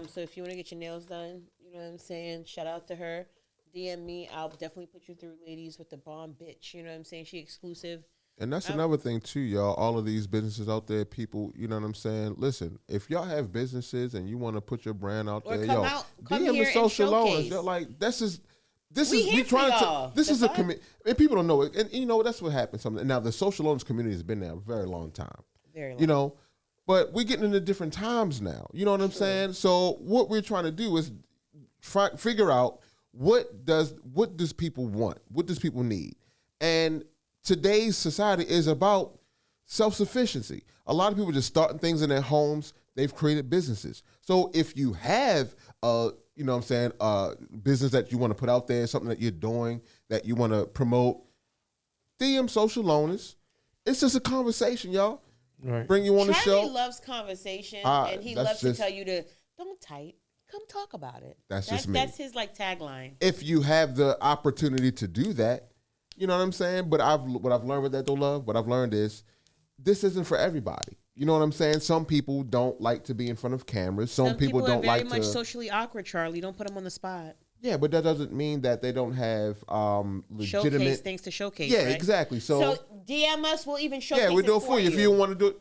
Speaker 1: So if you want to get your nails done, you know what I'm saying? Shout out to her. DM me. I'll definitely put you through, ladies, with the bomb bitch. You know what I'm saying? She exclusive.
Speaker 2: And that's another thing too, y'all. All of these businesses out there, people, you know what I'm saying? Listen, if y'all have businesses and you want to put your brand out
Speaker 1: Or
Speaker 2: there,
Speaker 1: come
Speaker 2: yo,
Speaker 1: out- come
Speaker 2: DM
Speaker 1: here
Speaker 2: the
Speaker 1: and
Speaker 2: social owners.
Speaker 1: showcase.
Speaker 2: Yo, like
Speaker 1: We here for y'all.
Speaker 2: This
Speaker 1: The
Speaker 2: is a
Speaker 1: fuck?
Speaker 2: community, and people don't know it. And you know that's what happens. Now the social owners community has been there a very long time.
Speaker 1: Very long.
Speaker 2: You know, but we're getting into different times now. You know what I'm saying? So what we're trying to do is figure out what does people want? What does people need? And today's society is about self-sufficiency. A lot of people just starting things in their homes. They've created businesses. So if you have you know what I'm saying, business that you want to put out there, something that you're doing that you want to promote, DM Social Owners. It's just a conversation, y'all.
Speaker 3: Right.
Speaker 2: Bring you on the show.
Speaker 1: Charlie loves conversation, and he
Speaker 2: that's
Speaker 1: loves to
Speaker 2: just-
Speaker 1: tell you to don't type. Come talk about it.
Speaker 2: That's just me.
Speaker 1: That's his like tagline.
Speaker 2: If you have the opportunity to do that, you know what I'm saying? But what I've learned with that, though, love, what I've learned is this isn't for everybody. You know what I'm saying? Some people don't like to be in front of cameras. Some people don't
Speaker 1: are very
Speaker 2: like
Speaker 1: much
Speaker 2: to.
Speaker 1: socially awkward, Charlie. Don't put them on the spot.
Speaker 2: Yeah, but that doesn't mean that they don't have
Speaker 1: Showcase
Speaker 2: legitimate
Speaker 1: things to showcase.
Speaker 2: Yeah,
Speaker 1: right?
Speaker 2: exactly. So
Speaker 1: DM us. We'll even showcase.
Speaker 2: yeah, we do it for you. If you don't
Speaker 1: you.
Speaker 2: want to do it,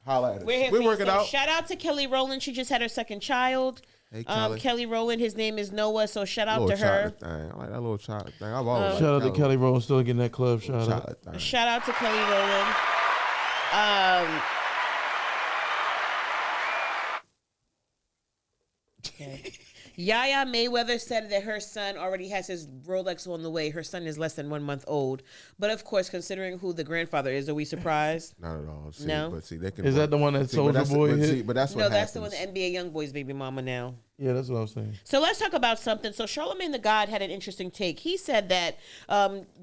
Speaker 2: holla at us.
Speaker 1: We're here
Speaker 2: We
Speaker 1: for
Speaker 2: work
Speaker 1: you.
Speaker 2: it out.
Speaker 1: Shout out to Kelly Rowland. She just had her second child.
Speaker 2: Hey, Kelly.
Speaker 1: Kelly Rowland. His name is Noah. So shout out
Speaker 2: Little
Speaker 1: to her.
Speaker 2: chocolate thing. I like that little chocolate thing. I've always liked
Speaker 3: Shout out to Kelly Rowland, still getting that club shout out.
Speaker 2: chocolate thing.
Speaker 1: Shout out to Kelly Rowland. Okay. Yaya Mayweather said that her son already has his Rolex on the way. Her son is less than 1 month old. But of course, considering who the grandfather is, are we surprised?
Speaker 2: Not at all. See,
Speaker 1: No?
Speaker 2: But see, they can.
Speaker 3: Is that the one that
Speaker 2: see, but
Speaker 3: Soulja
Speaker 2: that's-
Speaker 3: Boy
Speaker 2: but
Speaker 3: hit?
Speaker 2: see, but that's what
Speaker 1: No,
Speaker 2: happens.
Speaker 1: that's the one, the NBA Youngboy's baby mama now.
Speaker 3: Yeah, that's what I was saying.
Speaker 1: So let's talk about something. So Charlamagne the God had an interesting take. He said that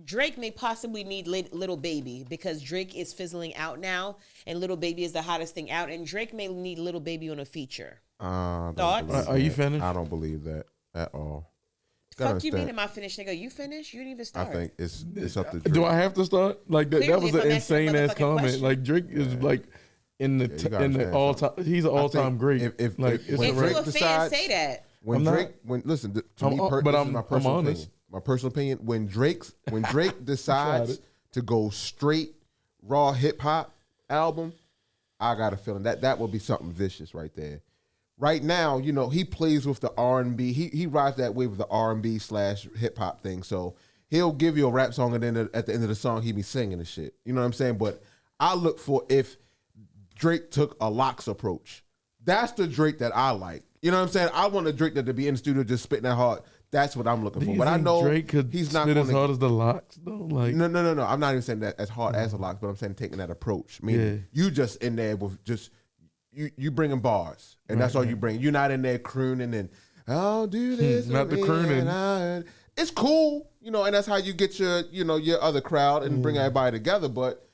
Speaker 1: Drake may possibly need Little Baby because Drake is fizzling out now, and Little Baby is the hottest thing out, and Drake may need Little Baby on a feature.
Speaker 2: I don't
Speaker 1: Thoughts?
Speaker 2: believe
Speaker 3: Are you
Speaker 2: that.
Speaker 3: finished?
Speaker 2: I don't believe that at all.
Speaker 1: Fuck you mean am I finished, nigga? You finished? You didn't even
Speaker 2: I
Speaker 1: start.
Speaker 2: think it's up to Drake.
Speaker 3: Do I have to start? Like that
Speaker 1: Clearly,
Speaker 3: was
Speaker 1: if
Speaker 3: an
Speaker 1: I'm asking a
Speaker 3: insane ass
Speaker 1: motherfucking
Speaker 3: comment.
Speaker 1: question.
Speaker 3: Like Drake is like in the
Speaker 2: you gotta
Speaker 3: in the
Speaker 2: understand
Speaker 3: all time. He's an
Speaker 2: I
Speaker 3: all
Speaker 2: think
Speaker 3: time great.
Speaker 2: if
Speaker 3: like
Speaker 2: if-
Speaker 3: it's
Speaker 2: when
Speaker 1: if
Speaker 3: a
Speaker 1: you
Speaker 2: Drake
Speaker 1: a fan,
Speaker 2: decides-
Speaker 1: say that.
Speaker 2: When
Speaker 3: I'm not-
Speaker 2: Drake, when to
Speaker 3: I'm-
Speaker 2: me,
Speaker 3: but
Speaker 2: this
Speaker 3: I'm-
Speaker 2: is my
Speaker 3: I'm
Speaker 2: personal
Speaker 3: honest.
Speaker 2: opinion. My personal opinion. When Drake decides
Speaker 3: it.
Speaker 2: to go straight raw hip hop album, I got a feeling that will be something vicious right there. Right now, you know, he plays with the R&B. He rides that wave with the R&B / hip hop thing. So he'll give you a rap song, and then at the end of the song, he be singing and shit. You know what I'm saying? But I look for if Drake took a Locks approach. That's the Drake that I like. You know what I'm saying? I want a Drake that to be in the studio just spitting that hard. That's what I'm looking for. But I know
Speaker 3: Drake could
Speaker 2: he's not
Speaker 3: spit
Speaker 2: going
Speaker 3: as hard as the Locks though. Like
Speaker 2: no. I'm not even saying that as hard as the Locks, but I'm saying taking that approach. Meaning you just in there with just you bringing bars, and that's all you bring. You're not in there crooning and I'll do this.
Speaker 3: Not the crooning.
Speaker 2: It's cool, you know, and that's how you get your your other crowd and bring everybody together. But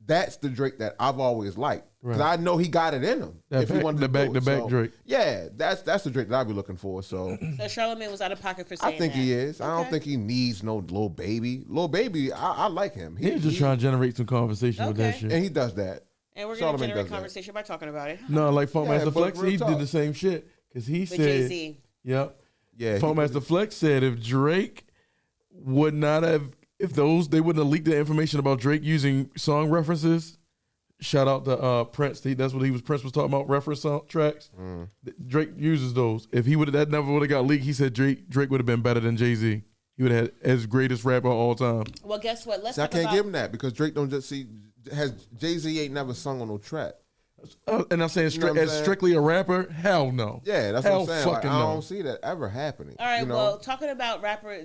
Speaker 2: that's the Drake that I've always liked. Because I know he got it in him. If he wanted to
Speaker 3: back Drake.
Speaker 2: Yeah, that's the Drake that I'd be looking for. So
Speaker 1: Charlamagne was out of pocket for saying
Speaker 2: I think
Speaker 1: that.
Speaker 2: he is.
Speaker 1: Okay.
Speaker 2: I don't think he needs no Lil Baby. Lil Baby, I like him.
Speaker 3: He's just trying to generate some conversation with that shit.
Speaker 2: And he does that.
Speaker 1: And we're going to generate conversation by talking about it.
Speaker 3: No, like Funkmaster
Speaker 2: but
Speaker 3: Flex,
Speaker 2: real
Speaker 3: he
Speaker 2: talk.
Speaker 3: did the same shit. Because he
Speaker 1: With
Speaker 3: said,
Speaker 1: Jay-Z.
Speaker 3: Yep.
Speaker 2: Yeah,
Speaker 3: Funkmaster Flex said if Drake would not have, they wouldn't have leaked the information about Drake using song references. Shout out to Prince. That's what Prince was talking about, reference song tracks. Drake uses those. If that never would have got leaked, he said Drake would have been better than Jay-Z. He would have had as greatest rapper of all time.
Speaker 1: Well, guess what?
Speaker 2: I can't give him that because Drake don't just see. Jay-Z ain't never sung on no track.
Speaker 3: And I'm saying, strictly a rapper, hell no.
Speaker 2: Yeah, that's
Speaker 3: hell
Speaker 2: what I'm saying. Like, I
Speaker 3: no.
Speaker 2: don't see that ever happening.
Speaker 1: All right, well, talking about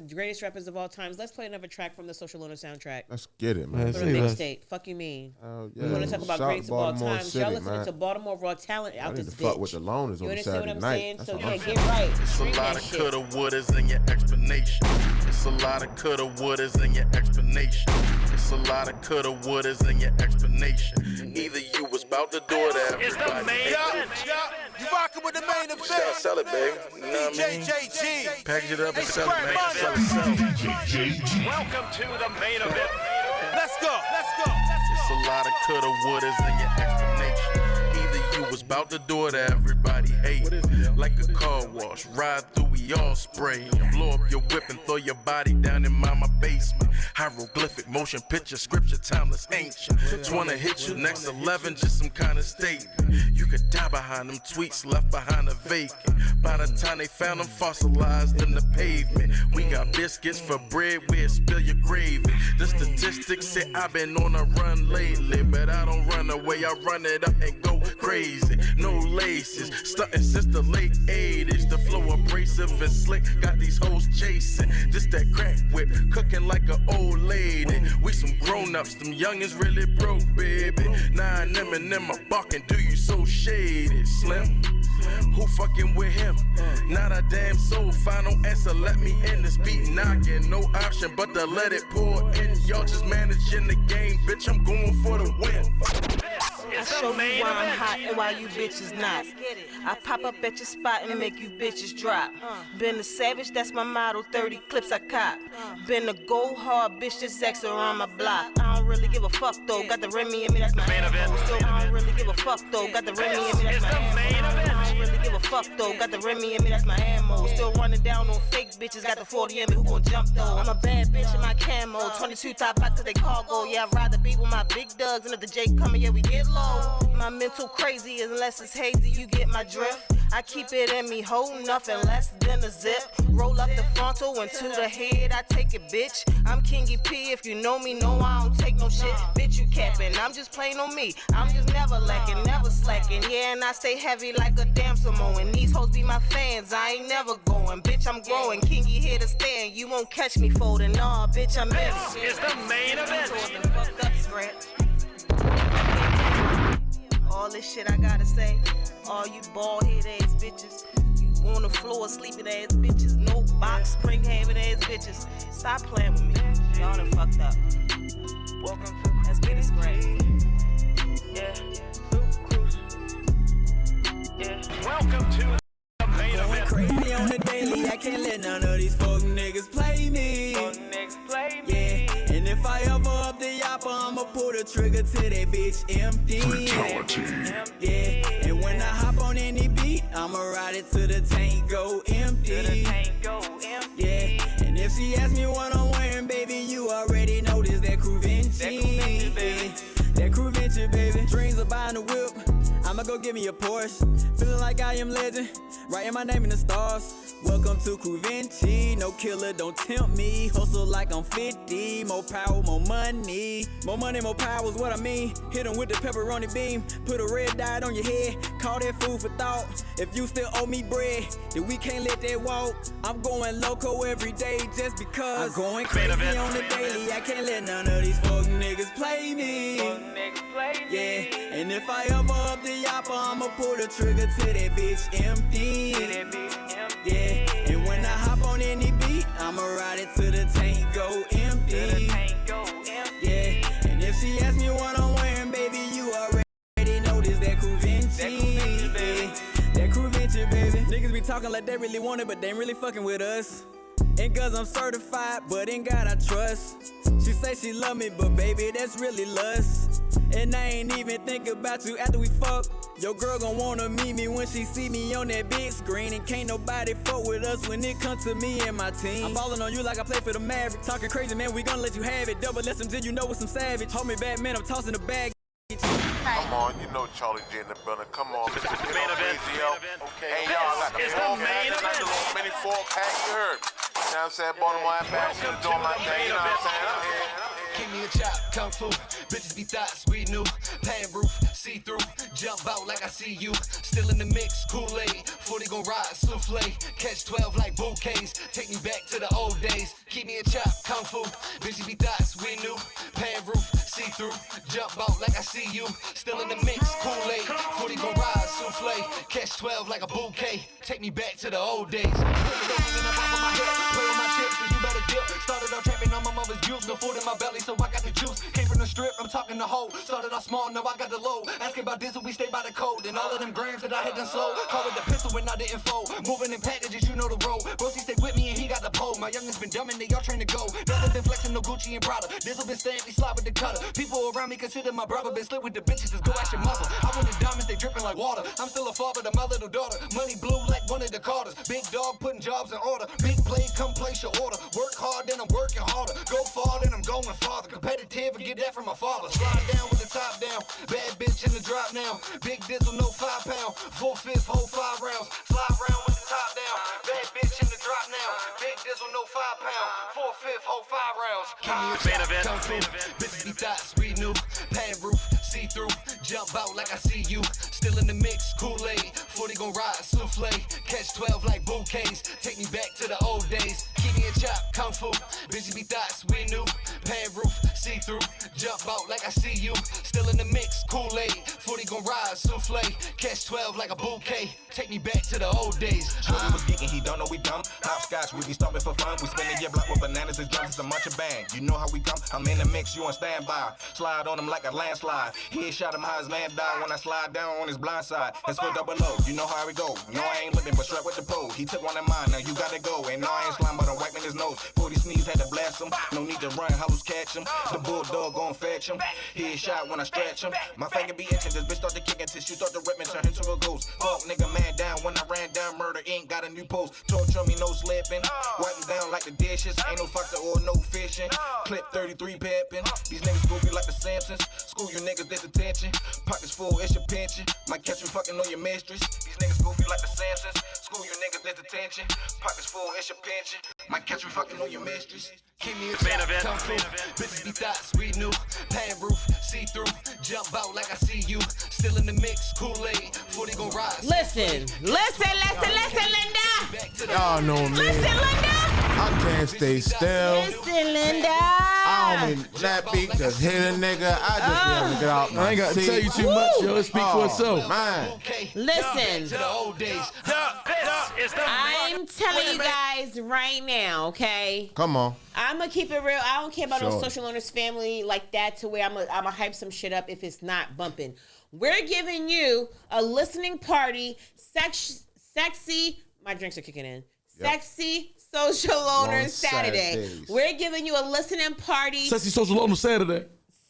Speaker 1: greatest rappers of all times, let's play another track from the Social Lunar soundtrack.
Speaker 2: Let's get it, man.
Speaker 1: For the mixtape. Fuck you mean?
Speaker 2: Yeah.
Speaker 1: We want to talk about greatest of all time.
Speaker 2: City,
Speaker 1: Y'all listening
Speaker 2: man.
Speaker 1: to Baltimore raw talent out
Speaker 2: I
Speaker 1: this
Speaker 2: need to
Speaker 1: bitch.
Speaker 2: fuck with the loners
Speaker 1: You
Speaker 2: on
Speaker 1: understand what
Speaker 2: Saturday
Speaker 1: I'm
Speaker 2: night.
Speaker 1: saying?
Speaker 2: That's
Speaker 1: So
Speaker 2: all
Speaker 1: yeah,
Speaker 2: I'm
Speaker 1: get
Speaker 2: saying.
Speaker 1: right.
Speaker 6: It's a
Speaker 1: Stream
Speaker 6: lot
Speaker 1: that
Speaker 6: of
Speaker 1: shit.
Speaker 6: coulda, wouldas in your explanation. It's a lot of coulda, wouldas in your explanation. It's a lot of coulda, wouldas in your explanation. Either you was about to do it to everybody.
Speaker 9: You rockin' with the main event.
Speaker 6: Gotta sell it, baby. You know what I mean?
Speaker 9: JJG.
Speaker 6: Package it up and sell it, man. Sell it.
Speaker 9: Welcome to the main event. Let's go.
Speaker 6: It's a lot of coulda, wouldas in your explanation. Either you was about to do it to everybody hate. Like a car wash, ride through, we all spray. Blow up your whip and throw your body down in mama basement. Hieroglyphic, motion picture, scripture, timeless, ancient. Just wanna hit you next 11, just some kind of statement. You could die behind them tweets left behind a vacant. By the time they found them fossilized in the pavement. We got biscuits for bread, where spill your gravy. The statistics say I've been on a run lately, but I don't run away, I run it up and go crazy. No laces, stunting since the late 80s. The flow abrasive and slick, got these hoes chasing. Just that crack whip, cooking like an old lady. We some grown-ups, them youngins really broke, baby. 9 Eminem, I'm barking, do you so shady, Slim? Who fucking with him? Not a damn soul, final answer, let me in this beat knocking. No option but to let it pour in. Y'all just managing the game, bitch, I'm going for the win.
Speaker 8: I show you why I'm hot and why you bitches not. I pop up at your spot and make you bitches drop. Been a savage, that's my motto, 30 clips I cop. Been a go hard bitch, just X around my block. I don't really give a fuck though, got the Remy in me, that's my ammo. Still, I don't really give a fuck though, got the Remy in me, that's my ammo. I don't really give a fuck though, got the Remy in me, that's my ammo. Still running down on fake bitches, got the 40 in me, who gon' jump though? I'm a bad bitch in my camo, 22 top out to they cargo. Yeah, I'd rather be with my big dogs, and if the J coming, yeah, we get low. My mental crazy, unless it's hazy, you get my drift. I keep it in me, hold nothing less than a zip. Roll up the frontal and to the head, I take it, bitch. I'm Kingy P, if you know me, no, I don't take no shit. Bitch, you capping, I'm just playing on me. I'm just never lacking, never slacking. Yeah, and I stay heavy like a damn Samoan. These hoes be my fans, I ain't never going. Bitch, I'm growing, Kingy here to stand. You won't catch me folding, nah, bitch, I'm in it.
Speaker 9: It's the main event.
Speaker 8: Fuck up, scratch. All this shit I gotta say, all you bald head ass bitches, you on the floor sleeping ass bitches, no box spring having ass bitches, stop playing with me, y'all done fucked up. Let's get it scratched. Yeah,
Speaker 9: Welcome to the main event.
Speaker 10: Crazy on the daily, I can't let none of these fuck niggas play me. Yeah, and if I ever up the yapper, I'ma pull the trigger till that bitch empty. Yeah, and when I hop on any beat, I'ma ride it till the tank go empty. Yeah, and if she asks me what I'm wearing, baby, you already know this, that Crew Vinci. That Crew Vinci, baby. Dreams of buying a whip, I'ma go get me a Porsche. Feeling like I am legend, writing my name in the stars. Welcome to Cruvinci. No killer, don't tempt me. Hustle like I'm 50. More power, more money. More money, more power is what I mean. Hit 'em with the pepperoni beam. Put a red dot on your head. Call that food for thought. If you still owe me bread, then we can't let that walk. I'm going loco every day just because. I'm going crazy on the daily. I can't let none of these fuck niggas play me. Yeah, and if I ever up the yapper, I'ma pull the trigger to that bitch empty. Yeah, and when I hop on any beat, I'ma ride it to the tank go empty. Yeah, and if she asks me what I'm wearing, baby, you already know this, that Cruvinci. That Cruvinci, baby. Niggas be talking like they really want it, but they ain't really fucking with us. And cause I'm certified, but in God I trust. She say she love me, but baby, that's really lust. And I ain't even think about you after we fuck. Your girl gon' wanna meet me when she see me on that big screen. And can't nobody fuck with us when it comes to me and my team. I'm ballin' on you like I play for the Mavericks. Talking crazy, man, we gon' let you have it. Double SMG, you know it's some savage. Hold me back, man, I'm tossing the bag.
Speaker 11: Come on, you know Charlie J in the building. Come on, Mr. Main event. Okay, hey, y'all, I got the four pack. I got the little mini 4-pack, you heard. You know what I'm saying? Bottom line pass, doing my thing, you know what I'm saying? I'm here.
Speaker 12: Give me a chop, kung fu. Bitches be thoughts, we new. Pan roof, see through. Jump out like I see you. Still in the mix, Kool-Aid. 40 gon' ride, souffle. Catch 12 like bouquets. Take me back to the old days. Keep me a chop, kung fu. Bitches be thoughts, we new. Pan roof, see through. Jump out like I see you. Still in the mix, Kool-Aid. 40 gon' ride, souffle. Catch 12 like a bouquet. Take me back to the old days. Hanging up off of my head. Play with my chips, so you better dip. Started out trapping on my mother's juice. No food in my belly, so I got the juice. Came from the strip, I'm talking the hoe. Started off small, now I got the low. Asking about this, we stay by the code. And all of them grams that I had done slow. Call with the pistol when I didn't fold. Moving in packages, you know the road. Broski stay with me and he got the pole. My youngins been dumb and they all trained to go. Never been flexing no Gucci and Prada. This'll been staying, we slide with the cutter. People around me consider my brother. Been slit with the bitches, just go ask your mother. I want the diamonds, they dripping like water. I'm still a father, my little daughter. Money blue like one of the Carters. Big dog putting jobs in order. Big play, come place your order. Work hard, then I'm working harder. Go far, then I'm going farther. Competitive and get that from my father. Slide down with the top down. Bad bitch in the drop now. Big diesel, no 5 pound. 4/5, hold 5 rounds. Slide round with the top down. Bad bitch in the drop now. Big diesel, no 5 pound. 4/5, hold 5 rounds. Give me a shot, kung fu. Bitches be thoughts, we new. Pan roof, see through. Jump out like I see you. Still in the mix, Kool-Aid. 40 gon' ride, souffle. Catch 12 like bouquets. Take me back to the old days. Keep me a chop, kung fu. Bitches be thoughts, we new. Pan roof, see through. Jump out like I see you. Still in the mix, Kool-Aid. 40 gon' ride, souffle. Catch 12 like a bouquet. Take me back to the old days.
Speaker 13: Shorty was geeking, he don't know we dumb. Hopscotch, we be stomping for fun. We spinning your block with bananas and drums. It's a munch of bang. You know how we come. I'm in the mix, you on standby. Slide on him like a landslide. He ain't shot him how his man died when I slide down on his blind side. It's for double O. You know how it go. No, I ain't looking but straight with the pole. He took one of mine, now you gotta go. And no, I ain't slime, but I'm wiping his nose. 40 sneeze had to blast him. No need to run, hollows catch him. The bulldog gon' fetch him. He ain't shot when I stretch him. My finger be itching. This bitch start to kick until she start to rip and turn into a ghost. Fuck nigga, man down. When I ran down, Murder Inc. got a new post. Torture me, no slipping. Wipe him down like the dishes. Ain't no foxing or no fishing. Clip 33 peppin'. These niggas goofy like the Simpsons. School you niggas this attention. Pockets full, it's your pension. Might catch you fucking on your mistress. These niggas goofy like the Simpsons. School you niggas this attention. Pockets full, it's your pension. Might catch you fucking on your mistress.
Speaker 12: Give me a chop, kung fu. Bitches be thoughts, we new. Pan roof, see through. Jump out like I see you. Still in the mix, Kool-Aid. 40 gon' rise.
Speaker 1: Listen, Linda.
Speaker 2: Y'all know me.
Speaker 1: Listen, Linda.
Speaker 2: I can't stay still.
Speaker 1: Listen, Linda.
Speaker 2: I don't mean that beat just hit a nigga. I just want to get out.
Speaker 3: I ain't got to tell you too much, yo. It speak for itself.
Speaker 2: Man.
Speaker 1: Listen.
Speaker 12: To the old days.
Speaker 1: I'm telling you guys right now, okay?
Speaker 2: Come on.
Speaker 1: I'm gonna keep it real. I don't care about no social owners family like that to where I'm gonna hype some shit up if it's not bumping. We're giving you a listening party, sexy. My drinks are kicking in. Yep. Sexy social owners Saturday. We're giving you a listening party.
Speaker 3: Sexy social owner Saturday.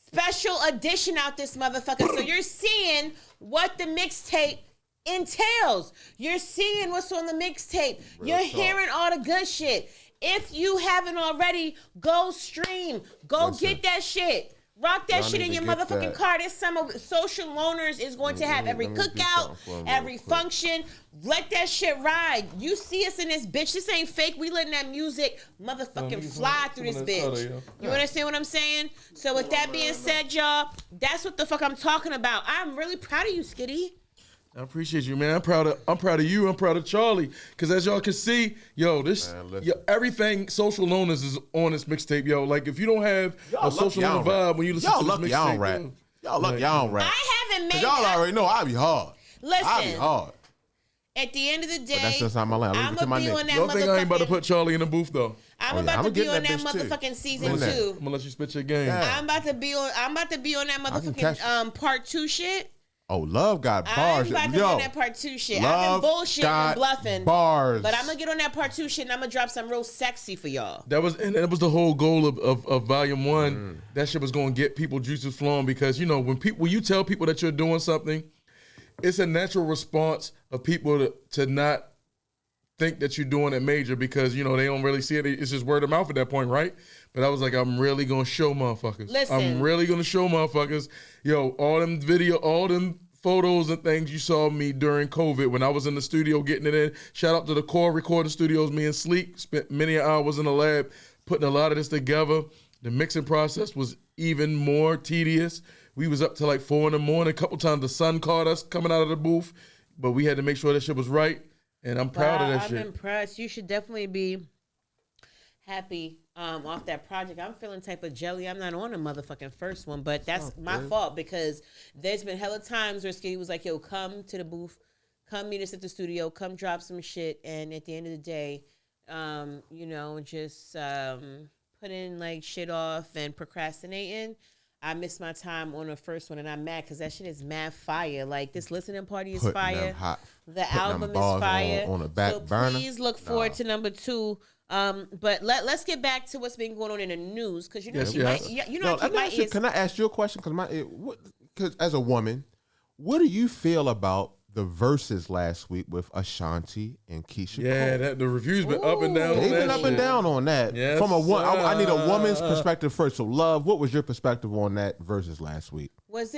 Speaker 1: Special edition out this motherfucker. So you're seeing what the mixtape entails. You're seeing what's on the mixtape. You're hearing all the good shit. If you haven't already, go stream. Go get that shit. Rock that
Speaker 2: Y'all
Speaker 1: shit
Speaker 2: need
Speaker 1: in
Speaker 2: to
Speaker 1: your
Speaker 2: get
Speaker 1: motherfucking
Speaker 2: that.
Speaker 1: car. This summer, Social Loners is going to have every
Speaker 2: Let me do
Speaker 1: cookout,
Speaker 2: something for 'em
Speaker 1: every
Speaker 2: real quick.
Speaker 1: function. Let that shit ride. You see us in this bitch. This ain't fake. We letting that music motherfucking fly through this bitch. You understand what I'm saying? So with that being said, y'all, that's what the fuck I'm talking about. I'm really proud of you, Skitty.
Speaker 3: I appreciate you, man. I'm proud of you. I'm proud of Charlie. Cause as y'all can see, yo, everything Social Loners is on this mixtape, yo. Like if you don't have a Social Loner vibe when you listen to this mixtape,
Speaker 2: y'all rap. Y'all lucky y'all don't rap.
Speaker 1: I haven't made.
Speaker 2: Y'all already know I be hard.
Speaker 1: Listen.
Speaker 2: I be hard.
Speaker 1: At the end of the day,
Speaker 2: But that's just how my life.
Speaker 1: I'm gonna be on that
Speaker 3: Don't think I ain't about to
Speaker 1: motherfucking.
Speaker 3: put Charlie in the booth though.
Speaker 1: I'm about to be on that motherfucking season 2.
Speaker 3: I'm gonna let you spit your game.
Speaker 1: I'm about to be on that motherfucking part 2 shit.
Speaker 2: Oh, Love got bars.
Speaker 1: I'm about to be on that part 2 shit. I've been bullshitting and bluffing.
Speaker 2: Bars.
Speaker 1: But I'm gonna get on that part 2 shit and I'm gonna drop something real sexy for y'all.
Speaker 3: That was the whole goal of Volume 1. That shit was gonna get people juices flowing because you know when you tell people that you're doing something, it's a natural response of people to not think that you're doing it major because you know they don't really see it. It's just word of mouth at that point, right? But I was like, I'm really gonna show motherfuckers.
Speaker 1: Listen.
Speaker 3: I'm really gonna show motherfuckers. Yo, all them photos and things you saw me during COVID when I was in the studio getting it in. Shout out to the Core Recording Studios. Me and Sleek spent many hours in the lab putting a lot of this together. The mixing process was even more tedious. We was up till like 4 a.m. A couple times the sun caught us coming out of the booth, but we had to make sure that shit was right. And I'm proud of that shit.
Speaker 1: I'm impressed. You should definitely be happy off that project. I'm feeling type of jelly. I'm not on the motherfucking first one, but that's my fault because there's been hella times where Skitty was like, yo, come to the booth, come meet us at the studio, come drop some shit. And at the end of the day, you know, just putting like shit off and procrastinating. I missed my time on the first one and I'm mad because that shit is mad fire. Like this listening party is fire. The album is fire.
Speaker 2: On the back burner.
Speaker 1: Please look forward to number 2. But let's get back to what's been going on in the news because you know
Speaker 2: Can I ask you a question? Because as a woman, what do you feel about the verses last week with Ashanti and Keisha Cole?
Speaker 3: Yeah, the reviews been up and down.
Speaker 2: They've been up and down on that.
Speaker 3: Yes,
Speaker 2: From I need a woman's perspective first. So, Love, what was your perspective on that versus last week?